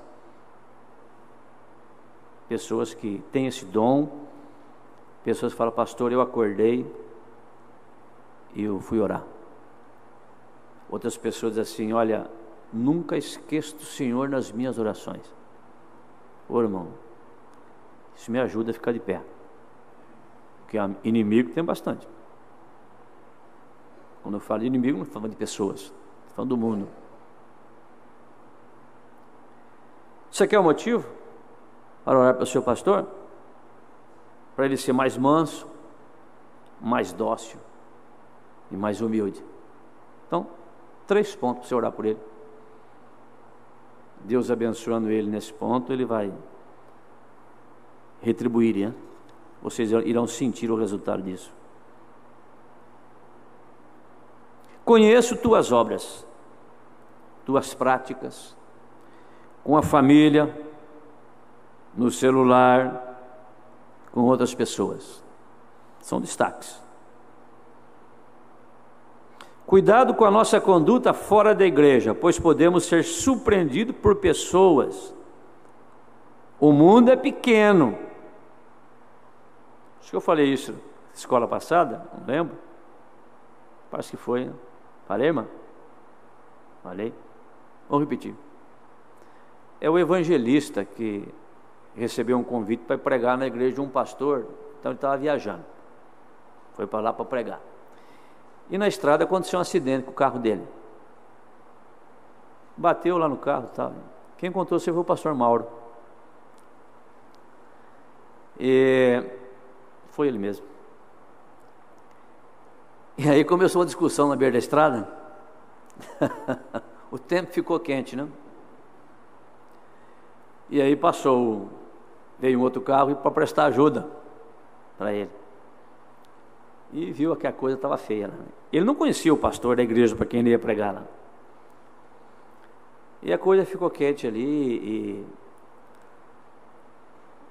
Pessoas que têm esse dom. Pessoas que falam, pastor, eu acordei e eu fui orar. Outras pessoas dizem assim, olha, nunca esqueço do Senhor nas minhas orações. Ô irmão, Isso me ajuda a ficar de pé. Porque inimigo tem bastante. Quando eu falo de inimigo, não estou falando de pessoas, estou falando do mundo. Você quer um motivo para orar para o seu pastor? Para ele ser mais manso, mais dócil e mais humilde. Então, 3 pontos para você orar por ele. Deus abençoando ele nesse ponto, ele vai retribuir, né? Vocês irão sentir o resultado disso. Conheço tuas obras, tuas práticas, com a família, no celular, com outras pessoas. São destaques. Cuidado com a nossa conduta fora da igreja, pois podemos ser surpreendidos por pessoas. O mundo é pequeno. Acho que eu falei isso na escola passada, não lembro. Parece que foi, né? Falei, irmã? Falei. Vou repetir. É o evangelista que recebeu um convite para pregar na igreja de um pastor. Então ele estava viajando. Foi para lá para pregar. E na estrada aconteceu um acidente com o carro dele. Bateu lá no carro e tal. Quem contou foi o pastor Mauro. E foi ele mesmo. E aí começou uma discussão na beira da estrada. O tempo ficou quente, né? E aí veio um outro carro para prestar ajuda para ele. E viu que a coisa estava feia, né? Ele não conhecia o pastor da igreja para quem ele ia pregar lá. E a coisa ficou quente ali, e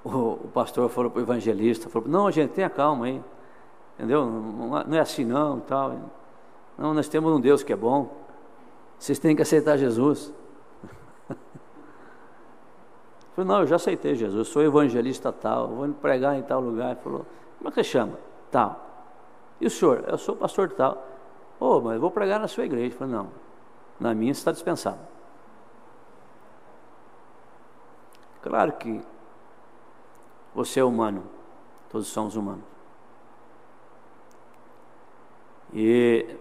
o pastor falou para o evangelista, falou: não, gente, tenha calma aí, entendeu? Não é assim não, tal. Não, nós temos um Deus que é bom. Vocês têm que aceitar Jesus. Eu falei: não, eu já aceitei Jesus, sou evangelista tal, vou pregar em tal lugar. Ele falou: como é que você chama? Tal. E o senhor? Eu sou pastor tal. Oh, mas eu vou pregar na sua igreja. Eu falei: não, na minha você está dispensado. Claro que você é humano, todos somos humanos. E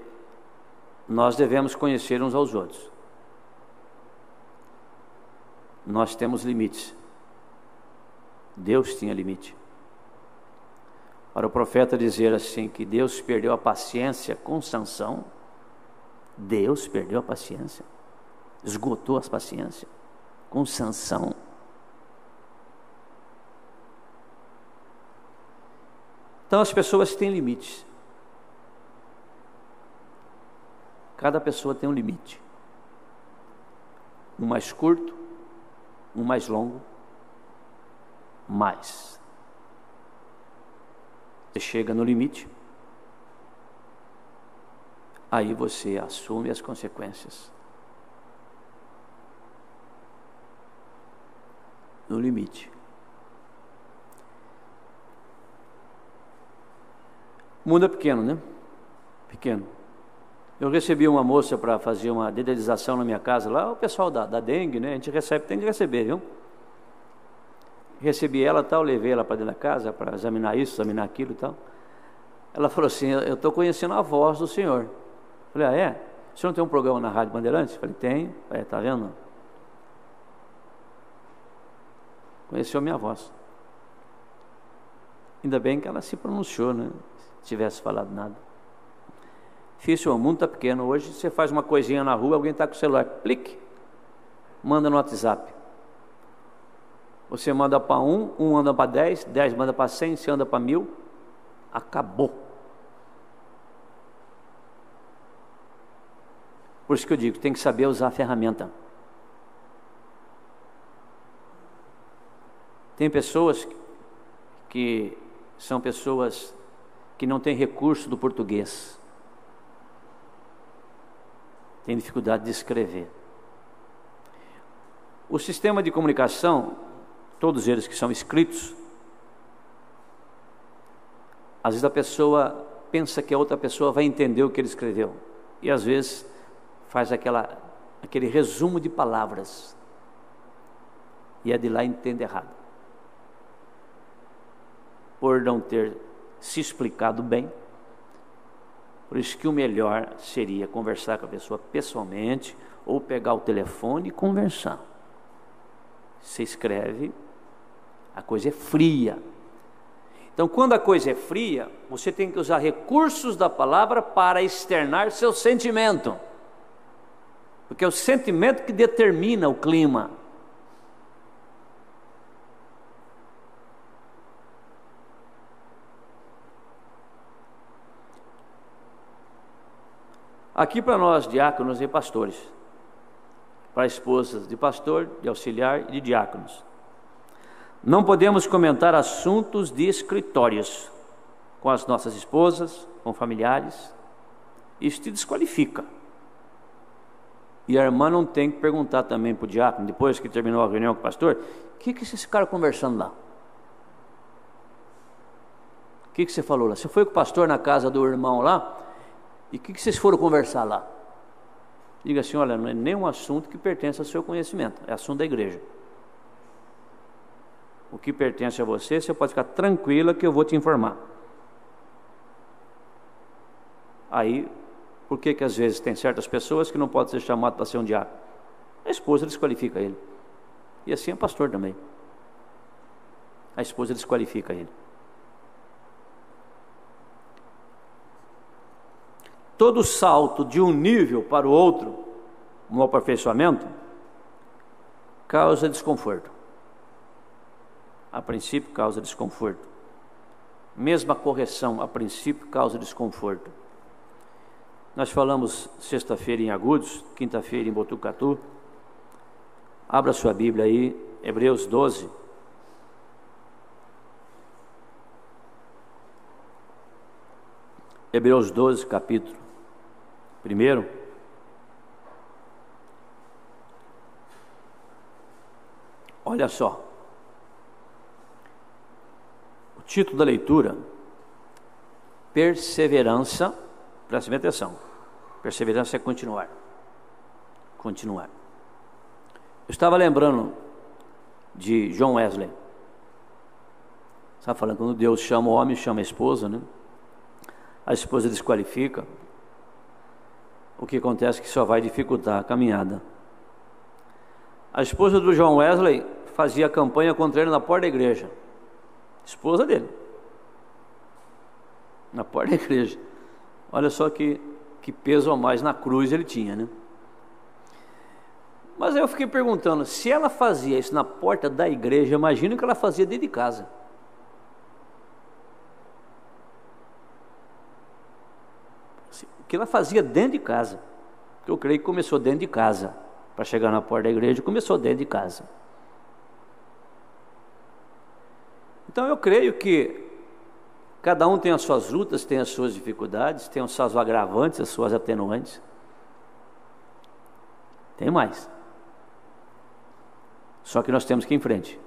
nós devemos conhecer uns aos outros. Nós temos limites. Deus tinha limite. Para o profeta dizer assim que Deus perdeu a paciência com Sansão, Deus perdeu a paciência, esgotou as paciências com Sansão. Então as pessoas têm limites. Cada pessoa tem um limite. Um mais curto, um mais longo, mais. Você chega no limite, aí você assume as consequências. No limite. O mundo é pequeno, né? Pequeno. Eu recebi uma moça para fazer uma dedetização na minha casa lá, o pessoal da dengue, né? A gente recebe, tem que receber, viu? Recebi ela e tal, levei ela para dentro da casa para examinar isso, examinar aquilo e tal. Ela falou assim: eu estou conhecendo a voz do senhor. Eu falei: ah, é? O senhor não tem um programa na Rádio Bandeirantes? Eu falei: tem. Tá vendo? Conheceu a minha voz. Ainda bem que ela se pronunciou, né? Se tivesse falado nada. Filho, o mundo está pequeno. Hoje você faz uma coisinha na rua, alguém está com o celular, plique, manda no WhatsApp. Você manda para um manda para 10, 10 manda para 100, você anda para 1000, acabou. Por isso que eu digo, tem que saber usar a ferramenta. Tem pessoas que são pessoas que não têm recurso do português, tem dificuldade de escrever. O sistema de comunicação, todos eles que são escritos, às vezes a pessoa pensa que a outra pessoa vai entender o que ele escreveu, e às vezes faz aquele resumo de palavras, e é de lá entende errado. por não ter se explicado bem. Por isso que o melhor seria conversar com a pessoa pessoalmente, ou pegar o telefone e conversar. Você escreve, a coisa é fria. Então, quando a coisa é fria, você tem que usar recursos da palavra para externar seu sentimento, porque é o sentimento que determina o clima. Aqui para nós, diáconos e pastores, para esposas de pastor, de auxiliar e de diáconos, não podemos comentar assuntos de escritórios com as nossas esposas, com familiares. Isso te desqualifica. E a irmã não tem que perguntar também para o diácono, depois que terminou a reunião com o pastor, o que vocês ficaram conversando lá? O que você falou lá? Você foi com o pastor na casa do irmão lá? E o que vocês foram conversar lá? Diga assim, olha, não é nenhum assunto que pertence ao seu conhecimento, é assunto da igreja. O que pertence a você, você pode ficar tranquila que eu vou te informar. Aí, por que às vezes tem certas pessoas que não podem ser chamadas para ser um diácono? A esposa desqualifica ele. E assim é pastor também. A esposa desqualifica ele. Todo salto de um nível para o outro, um aperfeiçoamento, causa desconforto. A princípio causa desconforto. Mesma correção, a princípio causa desconforto. Nós falamos sexta-feira em Agudos, quinta-feira em Botucatu. Abra sua Bíblia aí, Hebreus 12. Hebreus 12, capítulo 1. Olha só. O título da leitura: perseverança. Preste bem atenção. Perseverança é continuar. Continuar. Eu estava lembrando de John Wesley. Estava falando, quando Deus chama o homem, chama a esposa, né? A esposa desqualifica. O que acontece é que só vai dificultar a caminhada. A esposa do John Wesley fazia campanha contra ele na porta da igreja. Esposa dele. Na porta da igreja. Olha só que peso a mais na cruz ele tinha, né? Mas aí eu fiquei perguntando, se ela fazia isso na porta da igreja, imagina o que ela fazia dentro de casa. O que ela fazia dentro de casa, que eu creio que começou dentro de casa, para chegar na porta da igreja, começou dentro de casa. Então eu creio que cada um tem as suas lutas, tem as suas dificuldades, tem os seus agravantes, as suas atenuantes. Tem mais. Só que nós temos que ir em frente.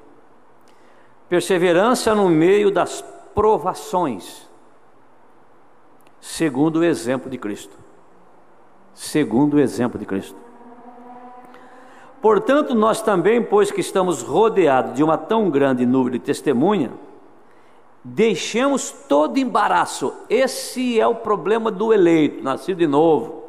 Perseverança no meio das provações, segundo o exemplo de Cristo. Segundo o exemplo de Cristo. Portanto, nós também, pois que estamos rodeados de uma tão grande nuvem de testemunha, deixemos todo embaraço. Esse é o problema do eleito, nascido de novo.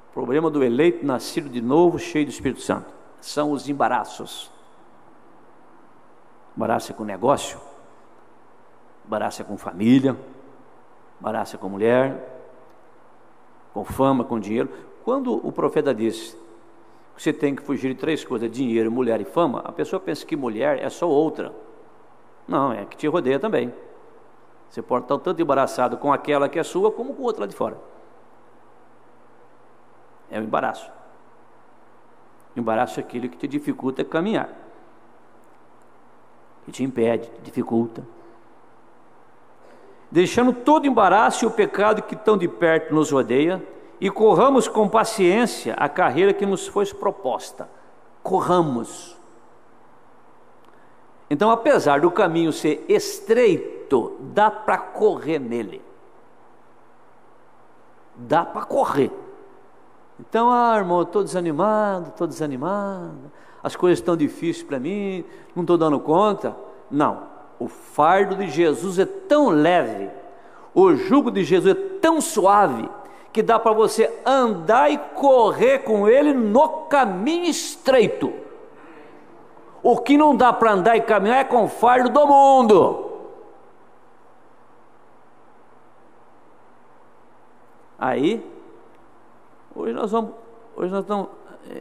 O problema do eleito, nascido de novo, cheio do Espírito Santo, são os embaraços. Embaraço é com negócio, embaraço é com família, embaraço é com mulher, com fama, com dinheiro. Quando o profeta disse que você tem que fugir de 3 coisas: dinheiro, mulher e fama, a pessoa pensa que mulher é só outra. Não, é que te rodeia também. Você pode estar tanto embaraçado com aquela que é sua, como com outra lá de fora. É um embaraço. Embaraço é aquilo que te dificulta caminhar, que te impede, te dificulta. Deixando todo embaraço e o pecado que tão de perto nos rodeia, e corramos com paciência a carreira que nos foi proposta. Corramos. Então, apesar do caminho ser estreito, dá para correr nele. Dá para correr. Então, irmão, eu estou desanimado, as coisas estão difíceis para mim, não estou dando conta. Não, o fardo de Jesus é tão leve, o jugo de Jesus é tão suave, que dá para você andar e correr com ele no caminho estreito. O que não dá para andar e caminhar é com o fardo do mundo. Aí, hoje nós estamos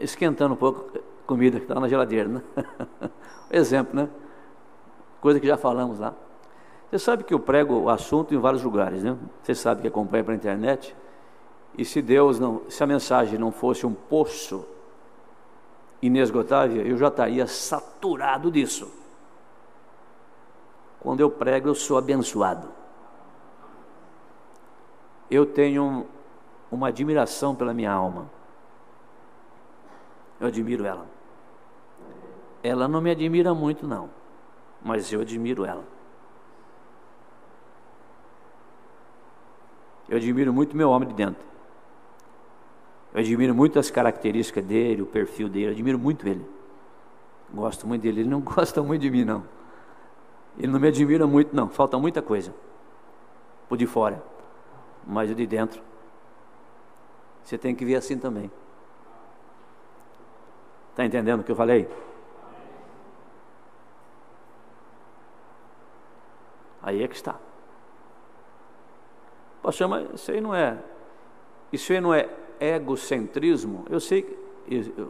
esquentando um pouco a comida que está na geladeira, né? Exemplo, né? Coisa que já falamos lá. Você sabe que eu prego o assunto em vários lugares, né? Você sabe que acompanha pela internet. E se a mensagem não fosse um poço inesgotável, eu já estaria saturado disso. Quando eu prego, eu sou abençoado. Eu tenho uma admiração pela minha alma. Eu admiro ela. Ela não me admira muito, não, mas eu admiro ela. Eu admiro muito meu homem de dentro. Eu admiro muito as características dele, o perfil dele, eu admiro muito ele. Gosto muito dele, ele não gosta muito de mim, não. Ele não me admira muito, não, falta muita coisa por de fora, mas o de dentro você tem que ver assim também. Está entendendo o que eu falei? Aí é que está. Pastor, mas isso aí não é egocentrismo? Eu sei que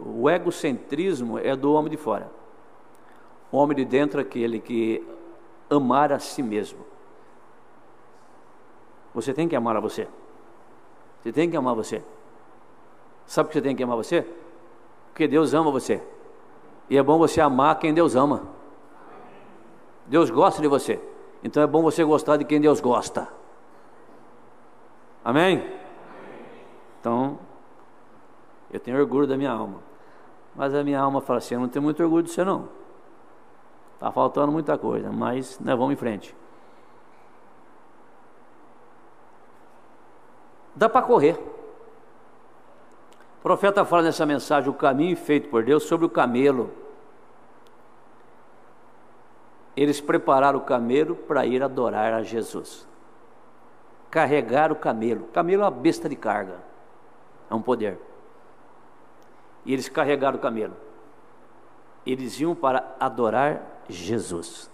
o egocentrismo é do homem de fora. O homem de dentro é aquele que amar a si mesmo. Você tem que amar a você. Você tem que amar você. Sabe por que você tem que amar você? Porque Deus ama você. E é bom você amar quem Deus ama. Deus gosta de você. Então é bom você gostar de quem Deus gosta. Amém? Então, eu tenho orgulho da minha alma. Mas a minha alma fala assim: eu não tenho muito orgulho de você, não. Está faltando muita coisa, mas nós vamos em frente. Dá para correr. O profeta fala nessa mensagem: o caminho feito por Deus sobre o camelo. Eles prepararam o camelo para ir adorar a Jesus. Carregar o camelo. O camelo é uma besta de carga, é um poder. E eles carregaram o camelo. Eles iam para adorar Jesus.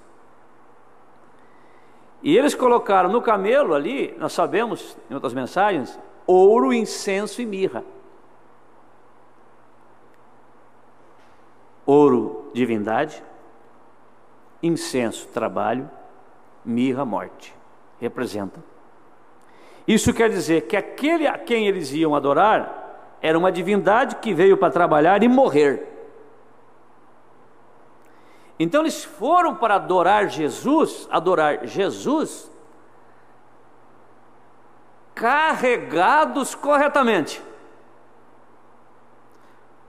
E eles colocaram no camelo ali, nós sabemos em outras mensagens, ouro, incenso e mirra. Ouro, divindade; incenso, trabalho; mirra, morte. Representa. Isso quer dizer que aquele a quem eles iam adorar era uma divindade que veio para trabalhar e morrer. Então eles foram para adorar Jesus, carregados corretamente.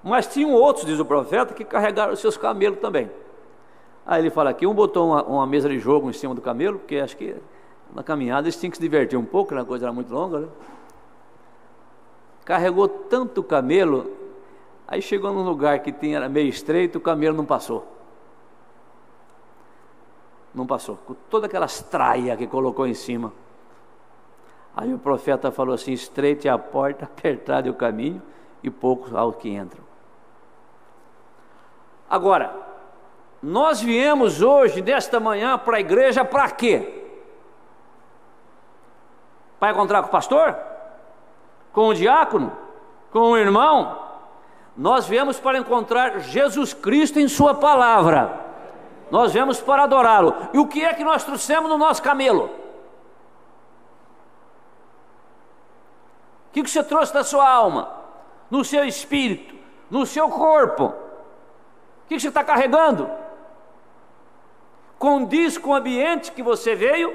Mas tinham outros, diz o profeta, que carregaram os seus camelos também. Aí ele fala aqui, um botou uma mesa de jogo em cima do camelo, porque acho que na caminhada eles tinham que se divertir um pouco, a coisa era muito longa, né? Carregou tanto o camelo, aí chegou num lugar que era meio estreito, o camelo não passou. Não passou, com todas aquelas traias que colocou em cima. Aí o profeta falou assim: estreita é a porta, apertado é o caminho, e poucos há os que entram. Agora, nós viemos hoje, desta manhã, para a igreja para quê? Para encontrar com o pastor? Com o diácono? Com o irmão? Nós viemos para encontrar Jesus Cristo em sua palavra. Nós viemos para adorá-lo. E o que é que nós trouxemos no nosso camelo? O que você trouxe da sua alma? No seu espírito? No seu corpo? O que você está carregando? Condiz com o ambiente que você veio?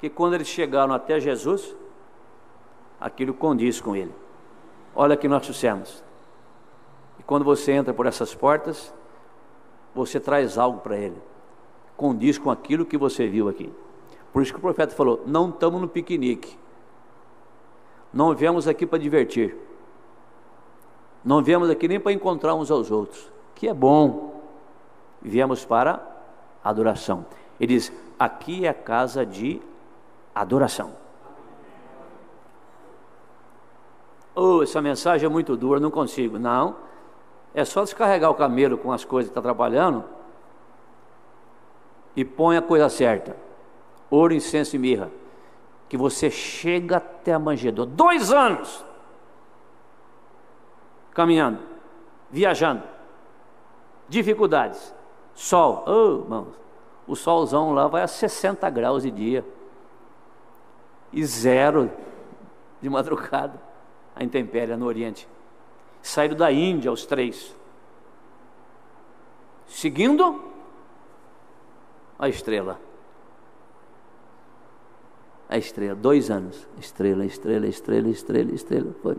Que quando eles chegaram até Jesus, aquilo condiz com ele. Olha o que nós trouxemos. E quando você entra por essas portas, você traz algo para ele. Condiz com aquilo que você viu aqui. Por isso que o profeta falou: não estamos no piquenique, Não viemos aqui para divertir. Não viemos aqui nem para encontrar uns aos outros, que é bom. Viemos para adoração. Ele diz: aqui é a casa de adoração. Oh, essa mensagem é muito dura, não consigo. Não, é só descarregar o camelo com as coisas que está trabalhando e põe a coisa certa: ouro, incenso e mirra, que você chega até a manjedoura. 2 anos caminhando, viajando, dificuldades, sol, oh, irmãos, o solzão lá vai a 60 graus de dia e 0 de madrugada, a intempérie no Oriente. Saíram da Índia os 3, seguindo a estrela. A estrela, 2 anos, estrela, foi.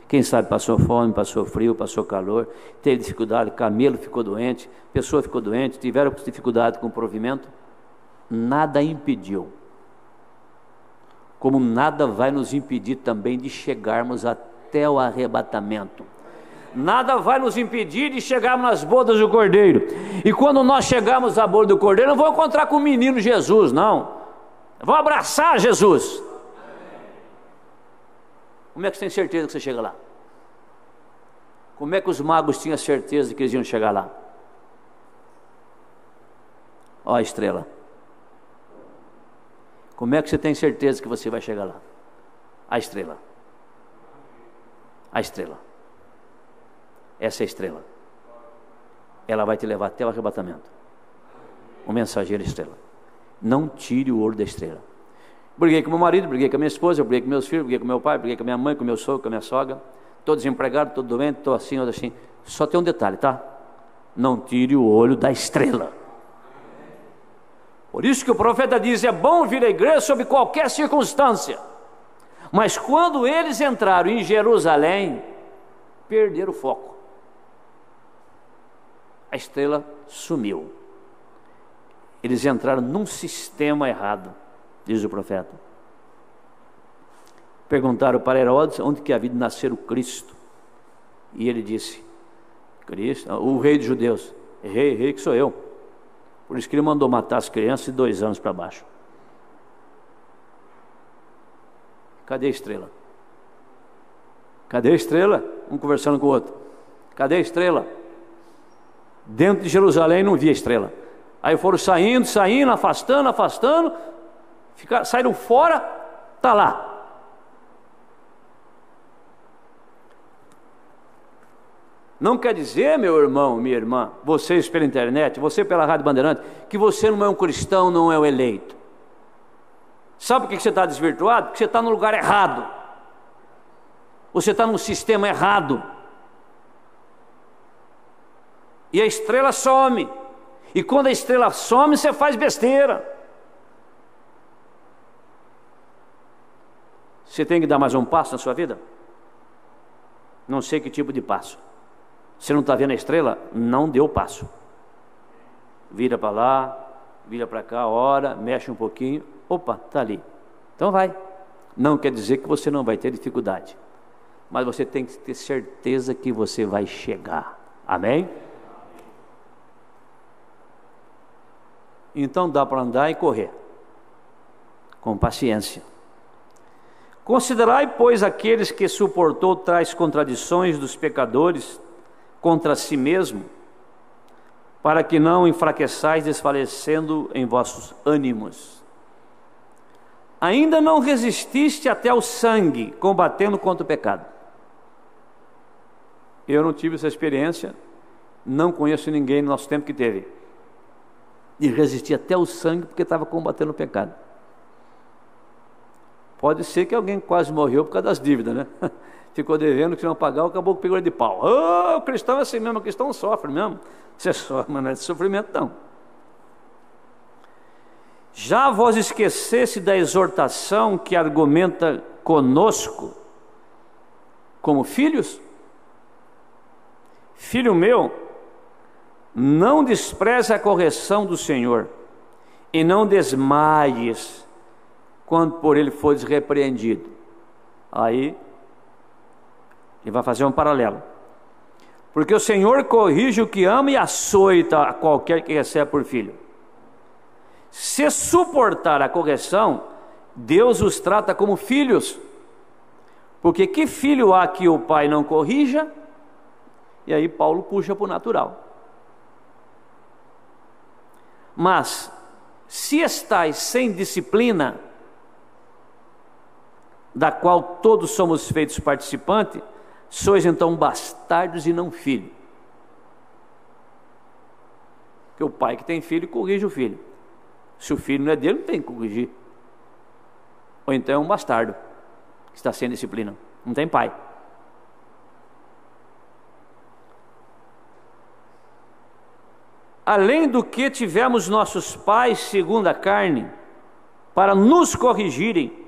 Quem sabe passou fome, passou frio, passou calor, teve dificuldade, camelo ficou doente, pessoa ficou doente, tiveram dificuldade com o provimento. Nada impediu, como nada vai nos impedir também de chegarmos até o arrebatamento. Nada vai nos impedir de chegarmos nas bodas do Cordeiro. E quando nós chegarmos à boda do Cordeiro, não vou encontrar com o menino Jesus, não. Vou abraçar Jesus. Como é que você tem certeza que você chega lá? Como é que os magos tinham certeza que eles iam chegar lá? Ó a estrela. Como é que você tem certeza que você vai chegar lá? A estrela. A estrela. Essa é a estrela. Ela vai te levar até o arrebatamento. O mensageiro estrela. Não tire o ouro da estrela. Briguei com meu marido, briguei com a minha esposa, briguei com meus filhos, briguei com meu pai, briguei com a minha mãe, com meu sogro, com a minha sogra. Estou desempregado, estou doente, estou assim, outro assim. Só tem um detalhe, tá? Não tire o olho da estrela. Por isso que o profeta diz: é bom vir à igreja sob qualquer circunstância. Mas quando eles entraram em Jerusalém, perderam o foco. A estrela sumiu. Eles entraram num sistema errado, diz o profeta. Perguntaram para Herodes onde que havia de nascer o Cristo. E ele disse: Cristo, o rei dos judeus. Rei que sou eu. Por isso que ele mandou matar as crianças de 2 anos para baixo. Cadê a estrela? Cadê a estrela? Um conversando com o outro. Cadê a estrela? Dentro de Jerusalém não via estrela. Aí foram saindo, afastando, saíram fora, está lá. Não quer dizer, meu irmão, minha irmã, vocês pela internet, você pela Rádio Bandeirante, que você não é um cristão, não é o eleito. Sabe por que você está desvirtuado? Porque você está no lugar errado. Você está num sistema errado. E a estrela some. E quando a estrela some, você faz besteira. Você tem que dar mais um passo na sua vida? Não sei que tipo de passo. Você não está vendo a estrela? Não dê o passo. Vira para lá, vira para cá, ora, mexe um pouquinho. Opa, está ali. Então vai. Não quer dizer que você não vai ter dificuldade. Mas você tem que ter certeza que você vai chegar. Amém? Então dá para andar e correr. Com paciência. Considerai, pois, aqueles que suportou tais contradições dos pecadores contra si mesmo, para que não enfraqueçais desfalecendo em vossos ânimos. Ainda não resististe até o sangue, combatendo contra o pecado. Eu não tive essa experiência, não conheço ninguém no nosso tempo que teve. E resistir até o sangue porque estava combatendo o pecado. Pode ser que alguém quase morreu por causa das dívidas, né? Ficou devendo, que não pagava, acabou com pegou de pau. Oh, o cristão é assim mesmo, o cristão sofre mesmo. Você sofre, mas não é de sofrimento não. Já vos esquecesse da exortação que argumenta conosco como filhos? Filho meu, não despreze a correção do Senhor, e não desmaies quando por ele fores repreendido. Aí, ele vai fazer um paralelo. Porque o Senhor corrige o que ama e açoita a qualquer que recebe por filho. Se suportar a correção, Deus os trata como filhos. Porque que filho há que o pai não corrija? E aí Paulo puxa para o natural. Mas, se estais sem disciplina, da qual todos somos feitos participantes, sois então bastardos e não filhos. Porque o pai que tem filho, corrige o filho. Se o filho não é dele, não tem que corrigir. Ou então é um bastardo, que está sem disciplina, não tem pai. Além do que tivemos nossos pais segundo a carne, para nos corrigirem,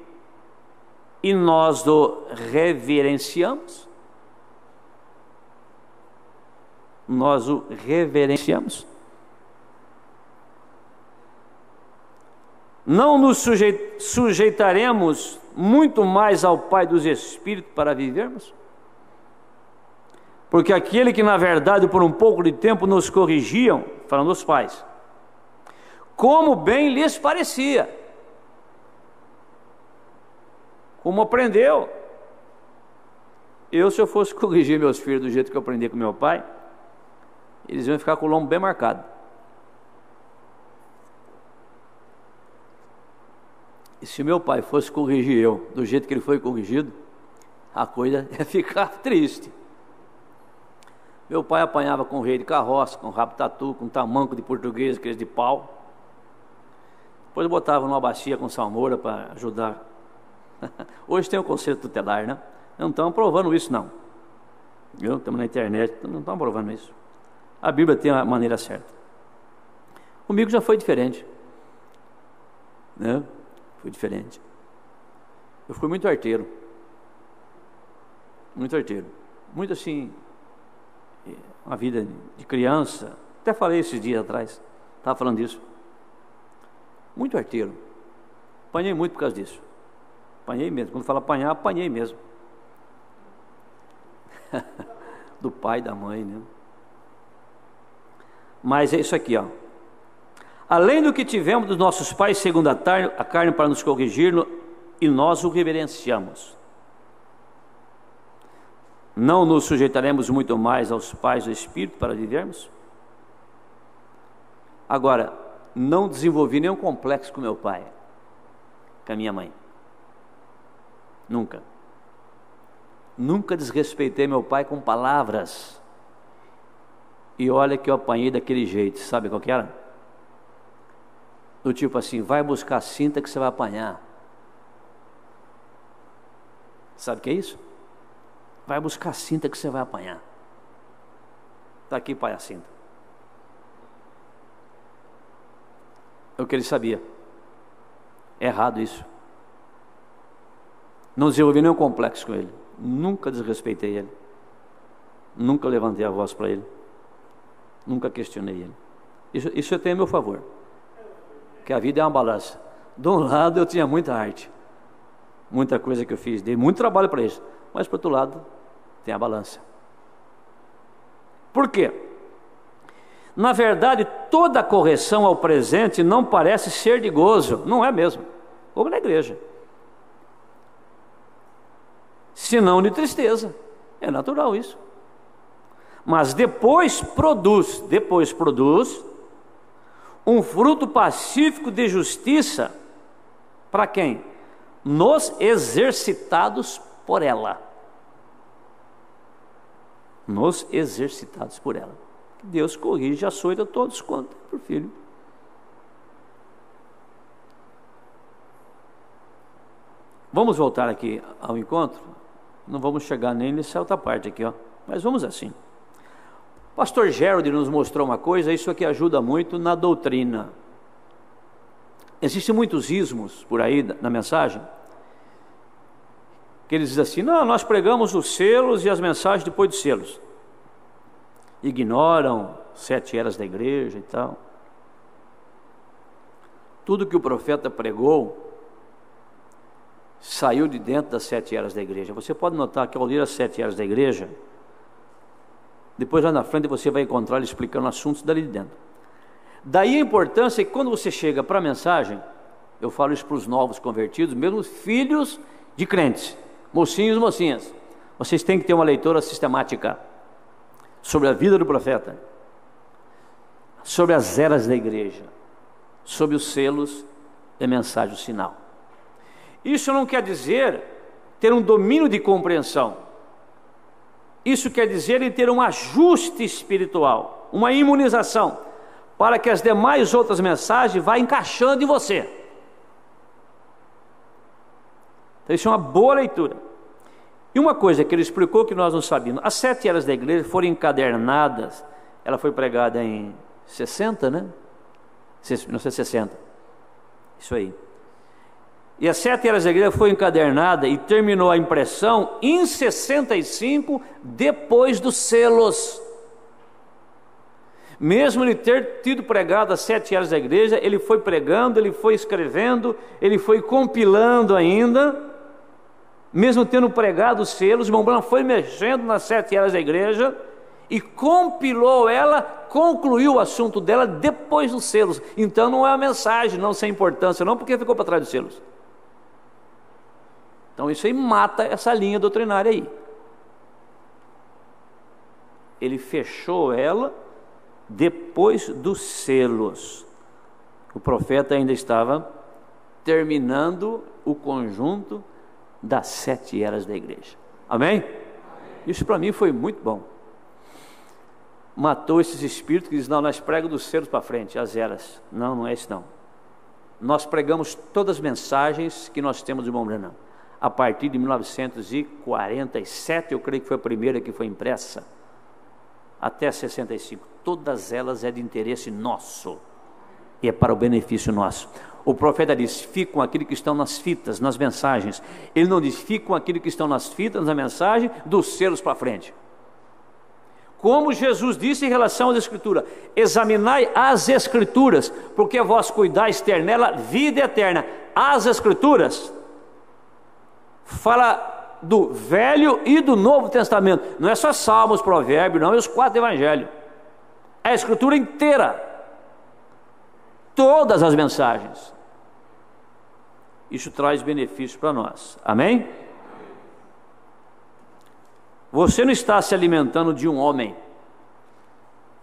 e nós o reverenciamos. Nós o reverenciamos. Não nos sujeitaremos muito mais ao Pai dos Espíritos para vivermos? Porque aquele que na verdade por um pouco de tempo nos corrigiam, falando dos pais, como bem lhes parecia, como aprendeu. Se eu fosse corrigir meus filhos do jeito que eu aprendi com meu pai, eles iam ficar com o lombo bem marcado. E se meu pai fosse corrigir eu do jeito que ele foi corrigido, a coisa ia ficar triste. Meu pai apanhava com rei de carroça, com rabo tatu, com tamanco de português, aqueles de pau. Depois botava numa bacia com salmoura para ajudar. Hoje tem o conselho tutelar, né? Não estão aprovando isso, não. Viu? Estamos na internet, não estão aprovando isso. A Bíblia tem a maneira certa. Comigo já foi diferente, né? Foi diferente. Eu fui muito arteiro. Muito arteiro. Muito assim, uma vida de criança. Até falei esses dias atrás. Estava falando disso. Muito arteiro. Apanhei muito por causa disso. Apanhei mesmo. Quando fala apanhar, apanhei mesmo. Do pai e da mãe, né? Mas é isso aqui, ó. Além do que tivemos dos nossos pais segundo a carne para nos corrigir, e nós o reverenciamos. Não nos sujeitaremos muito mais aos pais do Espírito para vivermos? Agora, não desenvolvi nenhum complexo com meu pai, com a minha mãe. Nunca. Nunca desrespeitei meu pai com palavras. E olha que eu apanhei daquele jeito, sabe qual que era? Do tipo assim, vai buscar cinta que você vai apanhar. Sabe o que é isso? Vai buscar cinta que você vai apanhar. Está aqui, pai, a cinta. É o que ele sabia. É errado isso. Não desenvolvi nenhum complexo com ele. Nunca desrespeitei ele. Nunca levantei a voz para ele. Nunca questionei ele. Isso eu tenho a meu favor. Que a vida é uma balança. De um lado eu tinha muita arte, muita coisa que eu fiz, dei muito trabalho para isso, mas por outro lado tem a balança. Por quê? Na verdade, toda correção ao presente não parece ser de gozo, não é mesmo, como na igreja, senão de tristeza. É natural isso. Mas depois produz um fruto pacífico de justiça para quem? Nos exercitados por ela. Nos exercitados por ela. Deus corrige, açoita todos quanto por filho. Vamos voltar aqui ao encontro. Não vamos chegar nem nessa outra parte aqui, ó. Mas vamos assim. O pastor Gerald nos mostrou uma coisa, isso aqui ajuda muito na doutrina. Existem muitos ismos por aí na mensagem, que eles dizem assim, não, nós pregamos os selos e as mensagens depois dos selos. Ignoram 7 eras da igreja e tal. Tudo que o profeta pregou saiu de dentro das 7 eras da igreja. Você pode notar que ao ler as 7 eras da igreja, depois lá na frente você vai encontrar ele explicando assuntos dali de dentro. Daí a importância que quando você chega para a mensagem, eu falo isso para os novos convertidos, mesmo os filhos de crentes, mocinhos e mocinhas, vocês têm que ter uma leitura sistemática sobre a vida do profeta, sobre as eras da igreja, sobre os selos e a mensagem, o sinal. Isso não quer dizer ter um domínio de compreensão. Isso quer dizer ter um ajuste espiritual, uma imunização, para que as demais outras mensagens vá encaixando em você. Então isso é uma boa leitura. E uma coisa que ele explicou que nós não sabíamos, as 7 eras da igreja foram encadernadas, ela foi pregada em 60, né? 1960, isso aí. E as 7 eras da igreja foi encadernada e terminou a impressão em 65, depois dos selos. Mesmo ele ter tido pregado as 7 eras da igreja, ele foi pregando, ele foi escrevendo, ele foi compilando ainda, mesmo tendo pregado os selos, o irmão Branham foi mexendo nas 7 eras da igreja e compilou ela, concluiu o assunto dela depois dos selos. Então não é uma mensagem não sem importância, não, porque ficou para trás dos selos. Então isso aí mata essa linha doutrinária aí. Ele fechou ela depois dos selos. O profeta ainda estava terminando o conjunto das 7 eras da igreja. Amém? Isso para mim foi muito bom. Matou esses espíritos que dizem, não, nós pregamos dos selos para frente, as eras. Não, não é isso não. Nós pregamos todas as mensagens que nós temos de irmão Branham. A partir de 1947, eu creio que foi a primeira que foi impressa, até 65, todas elas é de interesse nosso, e é para o benefício nosso. O profeta diz, fique com aquilo que estão nas fitas, nas mensagens. Ele não diz, fique com aquilo que estão nas fitas, na mensagem, dos selos para frente. Como Jesus disse em relação às Escrituras, examinai as Escrituras, porque vós cuidais ter nela vida eterna. As Escrituras fala do Velho e do Novo Testamento, não é só Salmos, Provérbios, não, é os 4 Evangelhos, é a Escritura inteira, todas as mensagens. Isso traz benefício para nós, amém? Você não está se alimentando de um homem,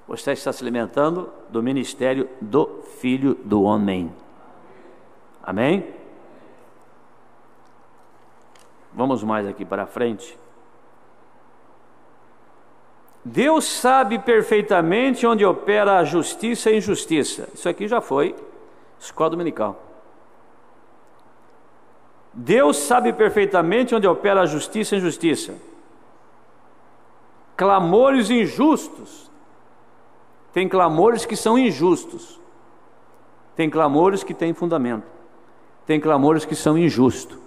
você está se alimentando do ministério do Filho do Homem, amém? Vamos mais aqui para frente. Deus sabe perfeitamente onde opera a justiça e a injustiça. Isso aqui já foi escola dominical. Deus sabe perfeitamente onde opera a justiça e a injustiça. Clamores injustos. Tem clamores que são injustos. Tem clamores que têm fundamento. Tem clamores que são injustos.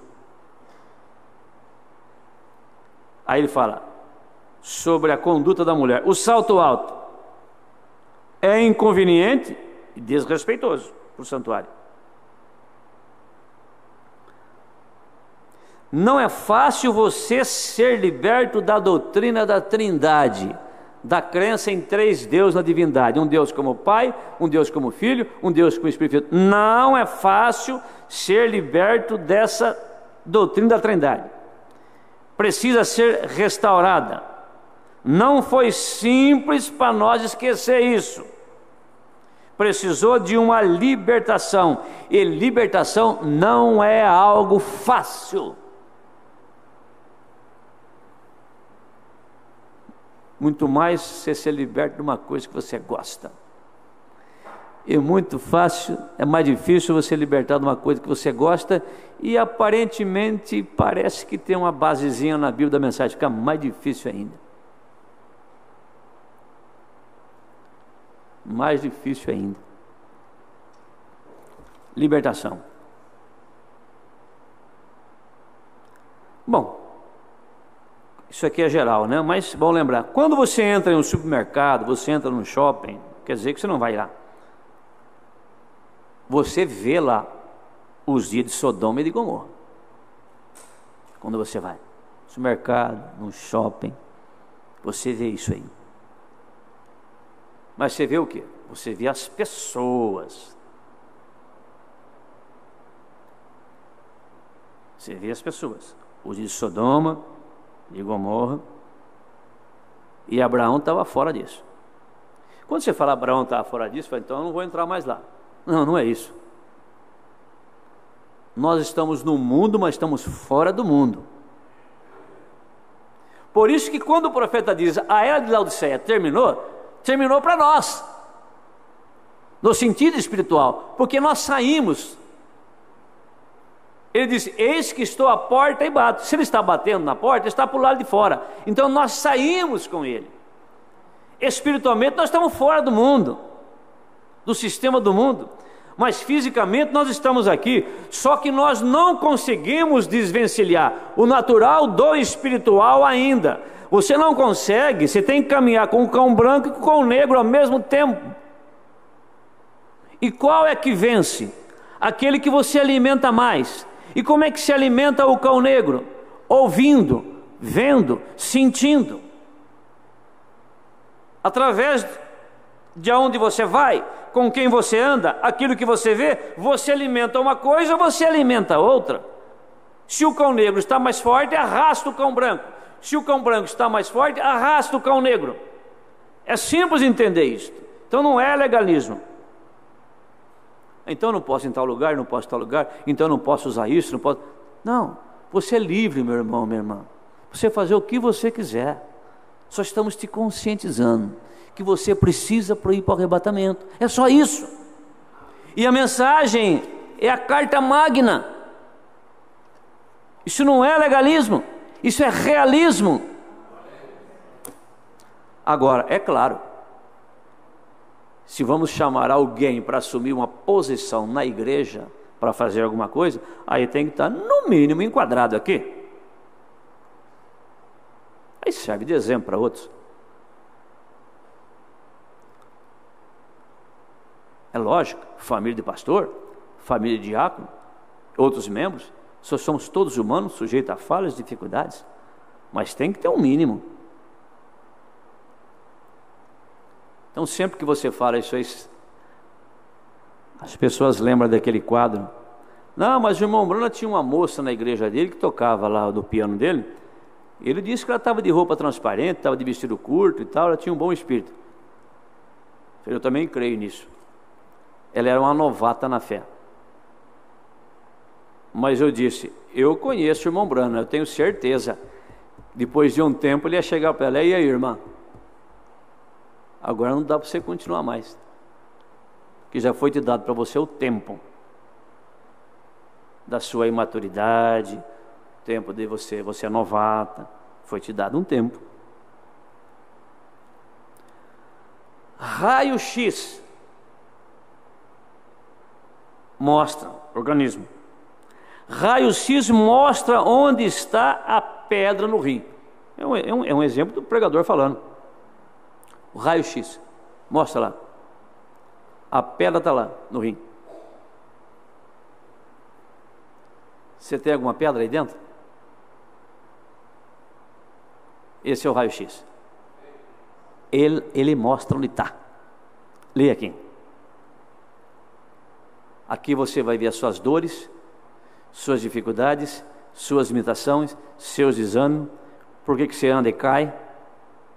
Aí ele fala sobre a conduta da mulher. O salto alto é inconveniente e desrespeitoso para o santuário. Não é fácil você ser liberto da doutrina da Trindade, da crença em 3 deuses na divindade, um Deus como Pai, um Deus como Filho, um Deus como Espírito. Não é fácil ser liberto dessa doutrina da Trindade. Precisa ser restaurada. Não foi simples para nós esquecer isso. Precisou de uma libertação, e libertação não é algo fácil. Muito mais você ser liberto de uma coisa que você gosta. É muito fácil, é mais difícil você libertar de uma coisa que você gosta e aparentemente parece que tem uma basezinha na Bíblia da mensagem, fica mais difícil ainda. Mais difícil ainda. Libertação. Bom, isso aqui é geral, né? Mas bom lembrar, quando você entra em um supermercado, você entra num shopping, quer dizer que você não vai lá. Você vê lá os dias de Sodoma e de Gomorra. quando você vai no supermercado, no shopping, você vê isso aí. Mas você vê o quê? Você vê as pessoas. Você vê as pessoas. Os de Sodoma, de Gomorra, e Abraão estava fora disso. Quando você fala Abraão estava fora disso, fala, então eu não vou entrar mais lá. Não, não é isso. Nós estamos no mundo, mas estamos fora do mundo. Por isso que quando o profeta diz a era de Laodiceia terminou, terminou para nós, no sentido espiritual, porque nós saímos. Ele disse, eis que estou à porta e bato. Se ele está batendo na porta, ele está para o lado de fora. Então nós saímos com ele. Espiritualmente nós estamos fora do mundo, do sistema do mundo, mas fisicamente nós estamos aqui. Só que nós não conseguimos desvencilhar o natural do espiritual ainda. Você não consegue, você tem que caminhar com o cão branco e com o cão negro ao mesmo tempo. E qual é que vence? Aquele que você alimenta mais. E como é que se alimenta o cão negro? Ouvindo, vendo, sentindo. Através de onde você vai, com quem você anda, aquilo que você vê, você alimenta uma coisa, você alimenta outra. Se o cão negro está mais forte, arrasta o cão branco. Se o cão branco está mais forte, arrasta o cão negro. É simples entender isso. Então não é legalismo. Então eu não posso ir em tal lugar, não posso em tal lugar, então eu não posso usar isso, não posso. Não, você é livre, meu irmão, minha irmã. Você fazer o que você quiser. Só estamos te conscientizando que você precisa ir para o arrebatamento. É só isso. E a mensagem é a carta magna. Isso não é legalismo, isso é realismo. Agora, é claro, se vamos chamar alguém para assumir uma posição na igreja, para fazer alguma coisa, aí tem que estar no mínimo enquadrado aqui. Aí serve de exemplo para outros. É lógico, família de pastor, família de diácono, outros membros, só somos todos humanos, sujeitos a falhas, dificuldades, mas tem que ter um mínimo. Então sempre que você fala isso aí, as pessoas lembram daquele quadro. Não, mas o irmão Bruno tinha uma moça na igreja dele que tocava lá do piano dele. Ele disse que ela estava de roupa transparente, estava de vestido curto e tal, ela tinha um bom espírito. Eu também creio nisso. Ela era uma novata na fé. Mas eu disse, eu conheço o irmão Bruno, eu tenho certeza. Depois de um tempo ele ia chegar para ela, e aí, irmã? Agora não dá para você continuar mais, que já foi te dado para você o tempo da sua imaturidade, tempo de você é novata, foi te dado um tempo. Raio-X mostra organismo. Raio-X mostra onde está a pedra no rim. É um exemplo do pregador falando. O raio-X mostra lá, a pedra está lá no rim. Você tem alguma pedra aí dentro? Esse é o raio-X. Ele mostra onde está. Leia aqui. Aqui você vai ver as suas dores, suas dificuldades, suas limitações, seus desânimos, por que você anda e cai,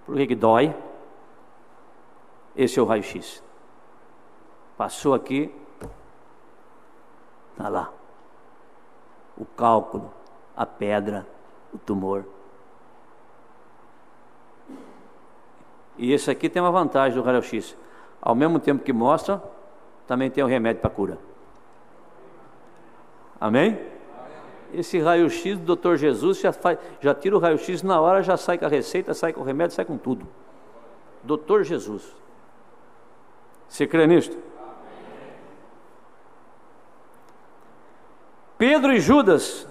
por que dói. Esse é o raio-X. Passou aqui, está lá. O cálculo, a pedra, o tumor. E esse aqui tem uma vantagem do raio-X. Ao mesmo tempo que mostra, também tem o remédio para cura. Amém? Esse raio-X do Dr. Jesus já tira o raio-X na hora, já sai com a receita, sai com o remédio, sai com tudo. Dr. Jesus. Você crê nisto? Pedro e Judas,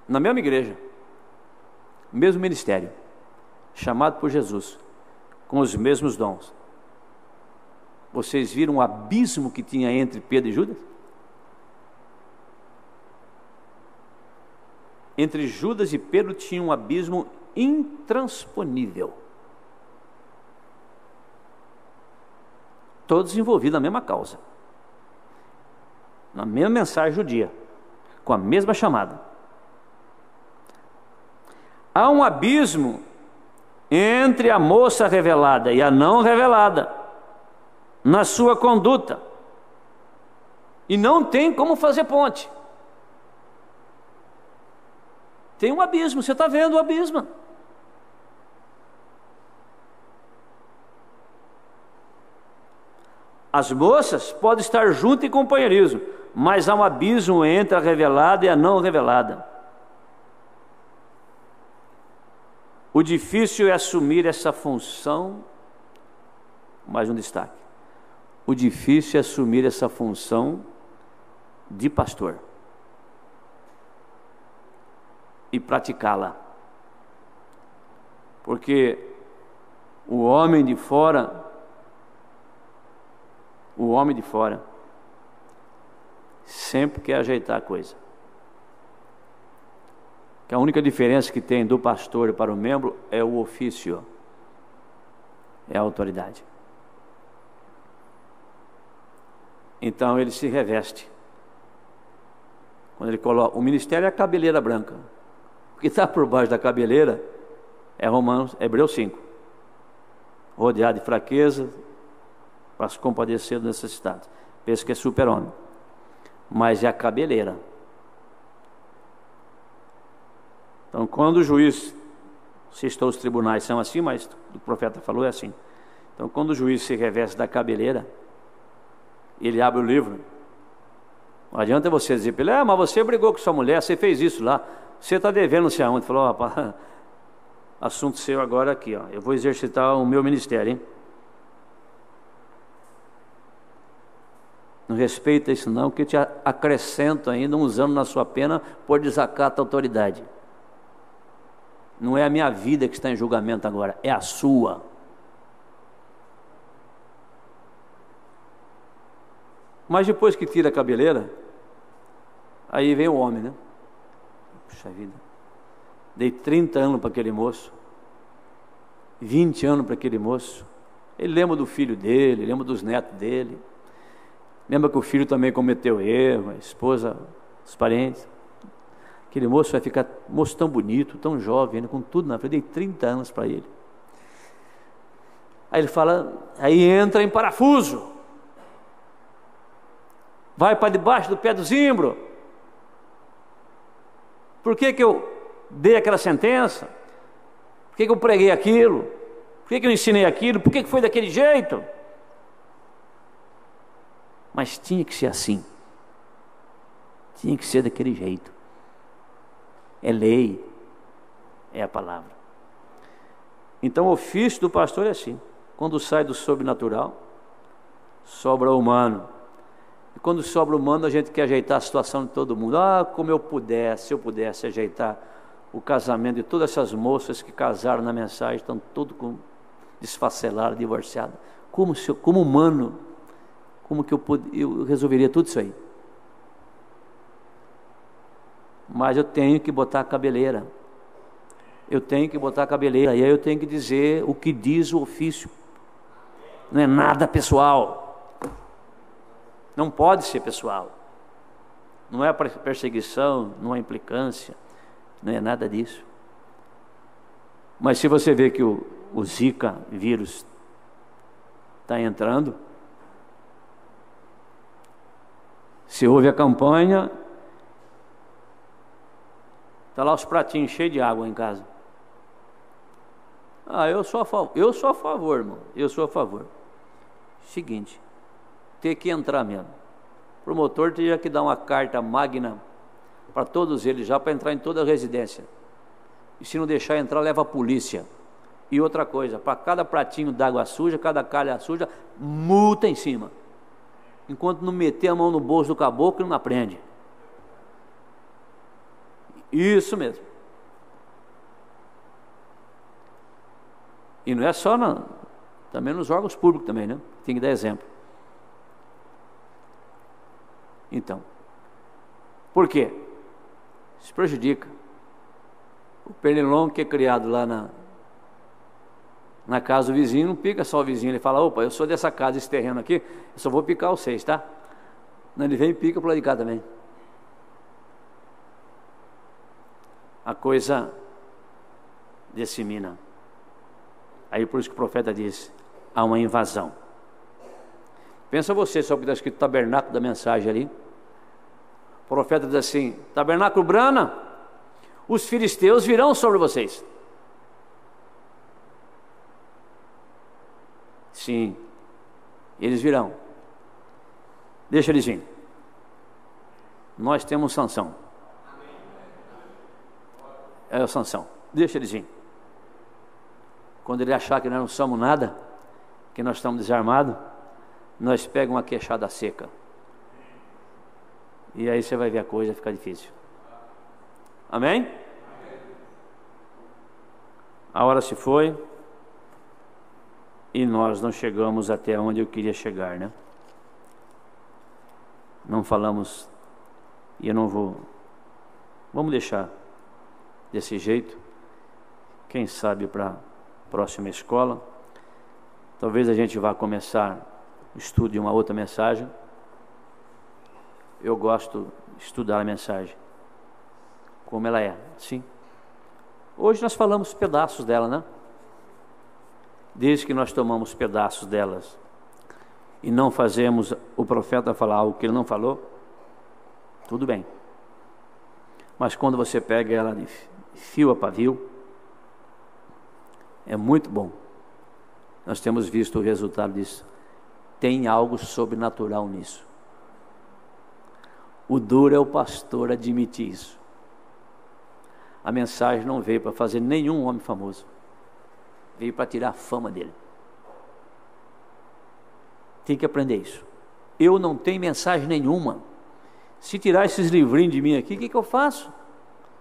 na mesma igreja, mesmo ministério, chamado por Jesus, com os mesmos dons. Vocês viram o abismo que tinha entre Pedro e Judas? entre Judas e Pedro tinha um abismo intransponível. Todos envolvidos na mesma causa, na mesma mensagem judia, com a mesma chamada. Há um abismo entre a moça revelada e a não revelada na sua conduta, e não tem como fazer ponte. Tem um abismo, você está vendo o abismo. As moças podem estar juntas em companheirismo, mas há um abismo entre a revelada e a não revelada. O difícil é assumir essa função, mais um destaque. O difícil é assumir essa função de pastor e praticá-la. Porque o homem de fora sempre quer ajeitar a coisa. Que a única diferença que tem do pastor para o membro é o ofício, é a autoridade. Então ele se reveste. Quando ele coloca, o ministério é a cabeleira branca. O que está por baixo da cabeleira é Hebreus 5. Rodeado de fraqueza, para se compadecer dos necessitados. Pensa que é super-homem, mas é a cabeleira. Então, quando o juiz, se todos os tribunais são assim, mas o profeta falou é assim. Então, quando o juiz se reveste da cabeleira, ele abre o livro. Não adianta você dizer para ele: mas você brigou com sua mulher, você fez isso lá, você está devendo não sei aonde. Ele falou: rapaz, assunto seu agora aqui, ó. Eu vou exercitar o meu ministério, hein? Não respeita isso não, que eu te acrescento ainda uns anos na sua pena por desacato à autoridade. Não é a minha vida que está em julgamento agora, é a sua. Mas depois que tira a cabeleira, aí vem o homem, né? Puxa vida, dei 30 anos para aquele moço, 20 anos para aquele moço. Ele lembra do filho dele, lembra dos netos dele, lembra que o filho também cometeu erro, a esposa, os parentes. Aquele moço vai ficar, moço tão bonito, tão jovem, ainda com tudo na frente. Dei 30 anos para ele. Aí ele fala, aí entra em parafuso, vai para debaixo do pé do zimbro. Por que que eu dei aquela sentença? Por que que eu preguei aquilo? Por que que eu ensinei aquilo? Por que que foi daquele jeito? Mas tinha que ser assim, tinha que ser daquele jeito. É lei, é a palavra. Então o ofício do pastor é assim: quando sai do sobrenatural, sobra o humano. E quando sobra o humano, a gente quer ajeitar a situação de todo mundo. Como eu pudesse, se eu pudesse ajeitar o casamento de todas essas moças que casaram na mensagem, estão tudo desfaceladas, divorciadas. Como humano, como que eu resolveria tudo isso aí? Mas eu tenho que botar a cabeleira. Eu tenho que botar a cabeleira. E aí eu tenho que dizer o que diz o ofício. Não é nada pessoal. Não pode ser pessoal. Não é perseguição, não é implicância, não é nada disso. Mas se você vê que o Zika vírus está entrando, se houve a campanha, está lá os pratinhos cheios de água em casa. Eu sou a favor, irmão. Eu sou a favor. Seguinte, ter que entrar mesmo. O promotor teria que dar uma carta magna para todos eles, já para entrar em toda a residência. E se não deixar entrar, leva a polícia. E outra coisa, para cada pratinho d'água suja, cada calha suja, multa em cima. Enquanto não meter a mão no bolso do caboclo, não aprende. Isso mesmo. E não é só também nos órgãos públicos também, né? Tem que dar exemplo. Então, por quê? Se prejudica. O pernilongo que é criado lá na casa do vizinho, não pica só o vizinho. Ele fala: opa, eu sou dessa casa, esse terreno aqui, eu só vou picar vocês, tá? Não, ele vem e pica pro lado de cá também. A coisa dissemina. Aí por isso que o profeta diz: há uma invasão. Pensa você, só que está escrito tabernáculo da mensagem ali. O profeta diz assim: tabernáculo brana, os filisteus virão sobre vocês. Sim, eles virão. Deixa eles vir. Nós temos Sansão. É o Sansão. Deixa eles vir. Quando ele achar que nós não somos nada, que nós estamos desarmados, nós pegamos uma queixada seca. E aí você vai ver a coisa ficar difícil. Amém? A hora se foi e nós não chegamos até onde eu queria chegar, né? Não falamos, e eu não vou. Vamos deixar desse jeito. Quem sabe para a próxima escola, talvez a gente vá começar o estudo de uma outra mensagem. Eu gosto de estudar a mensagem como ela é, sim. Hoje nós falamos pedaços dela, né? Desde que nós tomamos pedaços delas e não fazemos o profeta falar algo que ele não falou, tudo bem. Mas quando você pega ela de fio a pavio, é muito bom. Nós temos visto o resultado disso. Tem algo sobrenatural nisso. O duro é o pastor admitir isso. A mensagem não veio para fazer nenhum homem famoso. Veio para tirar a fama dele. Tem que aprender isso. Eu não tenho mensagem nenhuma. Se tirar esses livrinhos de mim aqui, o que eu faço?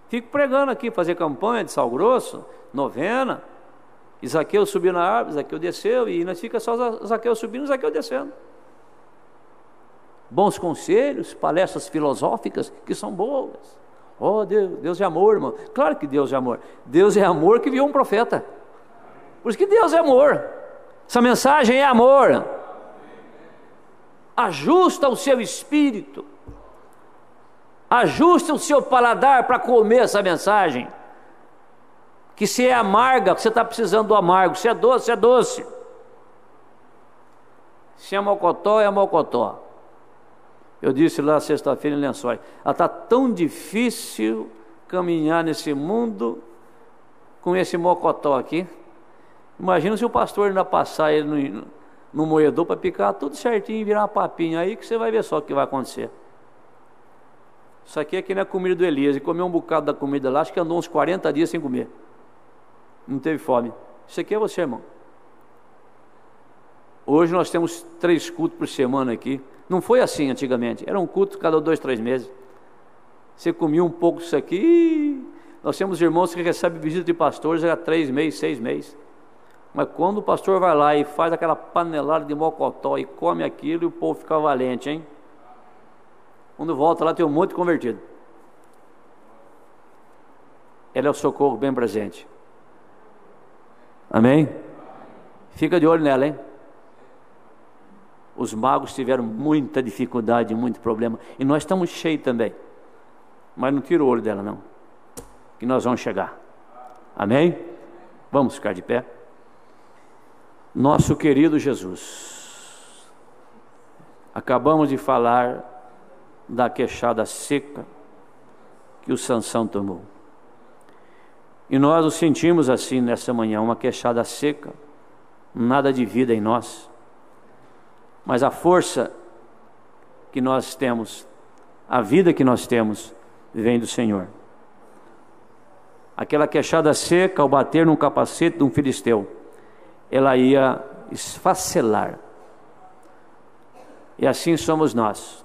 Fico pregando aqui, fazer campanha de sal grosso, novena. E Zaqueu subiu na árvore, Zaqueu desceu, e nós fica só Zaqueu subindo, Zaqueu descendo. Bons conselhos, palestras filosóficas que são boas. Oh, Deus é amor, irmão. Claro que Deus é amor. Deus é amor que enviou um profeta. Por isso que Deus é amor. Essa mensagem é amor. Ajusta o seu espírito. Ajusta o seu paladar para comer essa mensagem. Que se é amarga, você está precisando do amargo. Se é doce, é doce. Se é mocotó, é mocotó. Eu disse lá sexta-feira em Lençóis: está tão difícil caminhar nesse mundo com esse mocotó aqui. Imagina se o pastor ainda passar ele no moedor para picar tudo certinho e virar uma papinha aí, que você vai ver só o que vai acontecer. Isso aqui é que nem a comida do Elias. Ele comeu um bocado da comida lá, acho que andou uns 40 dias sem comer. Não teve fome. Isso aqui é você, irmão. Hoje nós temos 3 cultos por semana aqui. Não foi assim antigamente. Era um culto cada 2, 3 meses. Você comia um pouco disso aqui. Nós temos irmãos que recebem visita de pastores há 3 meses, 6 meses. Mas quando o pastor vai lá e faz aquela panelada de mocotó e come aquilo, e o povo fica valente, hein? Quando volta lá tem um monte de convertido. Ele é o socorro bem presente. Amém? Fica de olho nela, hein? Os magos tiveram muita dificuldade, muito problema. E nós estamos cheios também. Mas não tira o olho dela, não. Que nós vamos chegar. Amém? Vamos ficar de pé. Nosso querido Jesus. Acabamos de falar da queixada seca que o Sansão tomou. E nós o sentimos assim nessa manhã, uma queixada seca, nada de vida em nós. Mas a força que nós temos, a vida que nós temos, vem do Senhor. Aquela queixada seca, ao bater num capacete de um filisteu, ela ia esfacelar. E assim somos nós.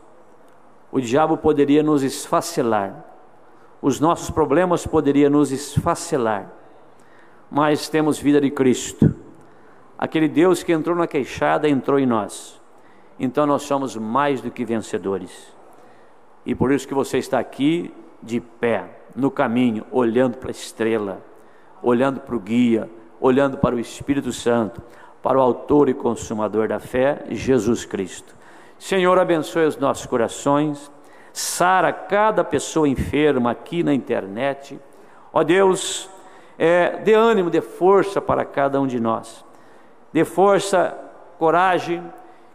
O diabo poderia nos esfacelar. Os nossos problemas poderiam nos esfacelar. Mas temos vida de Cristo. Aquele Deus que entrou na queixada, entrou em nós. Então nós somos mais do que vencedores. E por isso que você está aqui de pé, no caminho, olhando para a estrela, olhando para o guia, olhando para o Espírito Santo, para o autor e consumador da fé, Jesus Cristo. Senhor, abençoe os nossos corações, sara cada pessoa enferma aqui na internet. Ó Deus, dê ânimo, dê força para cada um de nós, dê força, coragem,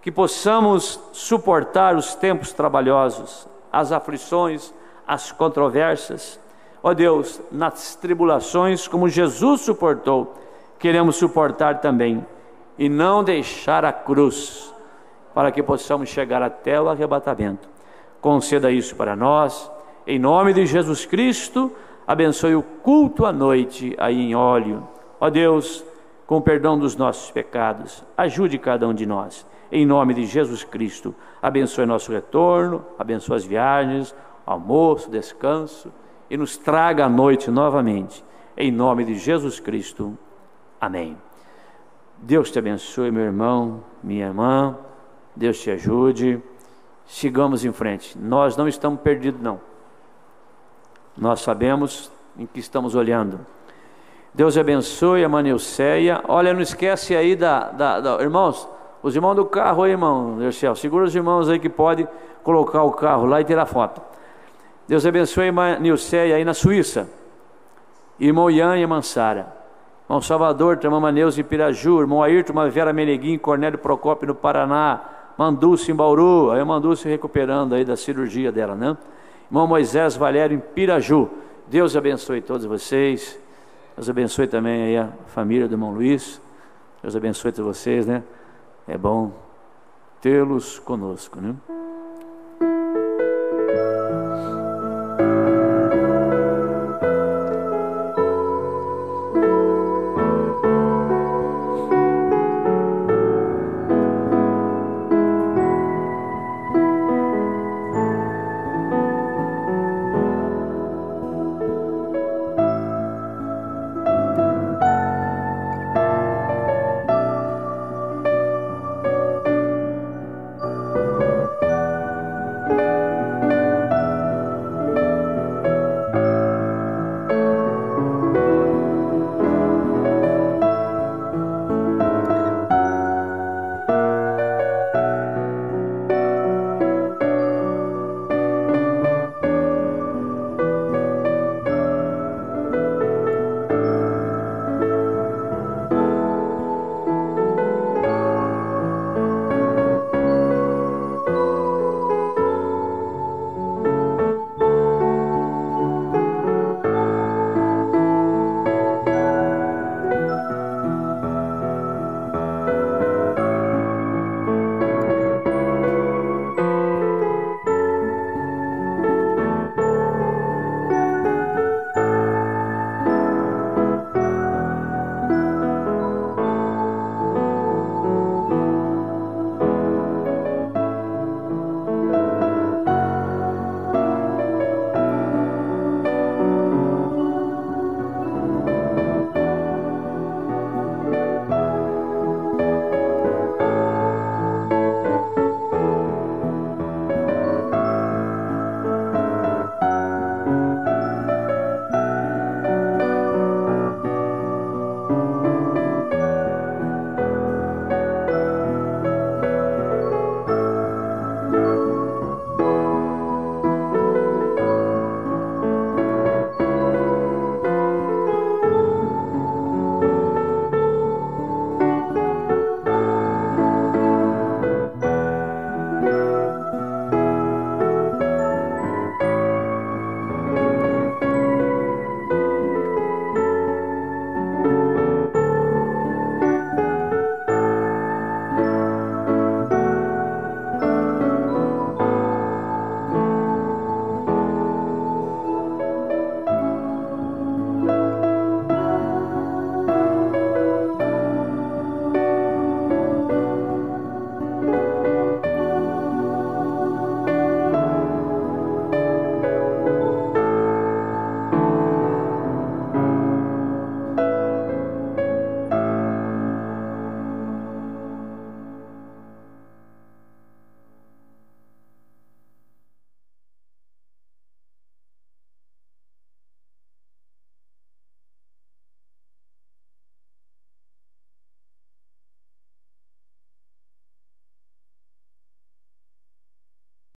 que possamos suportar os tempos trabalhosos, as aflições, as controvérsias. Ó Deus, nas tribulações, como Jesus suportou, queremos suportar também, e não deixar a cruz, para que possamos chegar até o arrebatamento. Conceda isso para nós, em nome de Jesus Cristo. Abençoe o culto à noite aí em óleo. Ó Deus, com o perdão dos nossos pecados, ajude cada um de nós, em nome de Jesus Cristo. Abençoe nosso retorno, abençoe as viagens, almoço, descanso, e nos traga à noite novamente, em nome de Jesus Cristo. Amém. Deus te abençoe, meu irmão, minha irmã. Deus te ajude. Sigamos em frente. Nós não estamos perdidos, não. Nós sabemos em que estamos olhando. Deus abençoe a Manilceia. Olha, não esquece aí irmãos, os irmãos do carro aí, irmão Dercel, segura os irmãos aí que pode colocar o carro lá e tirar foto. Deus abençoe a irmã Nilceia aí na Suíça, irmão Ian e Mansara, irmão Salvador, irmã Maneus em Piraju, irmão Ayrton, irmã Vera Meneguim, Cornélio Procópio no Paraná, Mandúcio em Bauru, aí o Mandúcio recuperando aí da cirurgia dela, né? Irmão Moisés Valério em Piraju. Deus abençoe todos vocês. Deus abençoe também aí a família do irmão Luiz. Deus abençoe todos vocês, né? É bom tê-los conosco, né?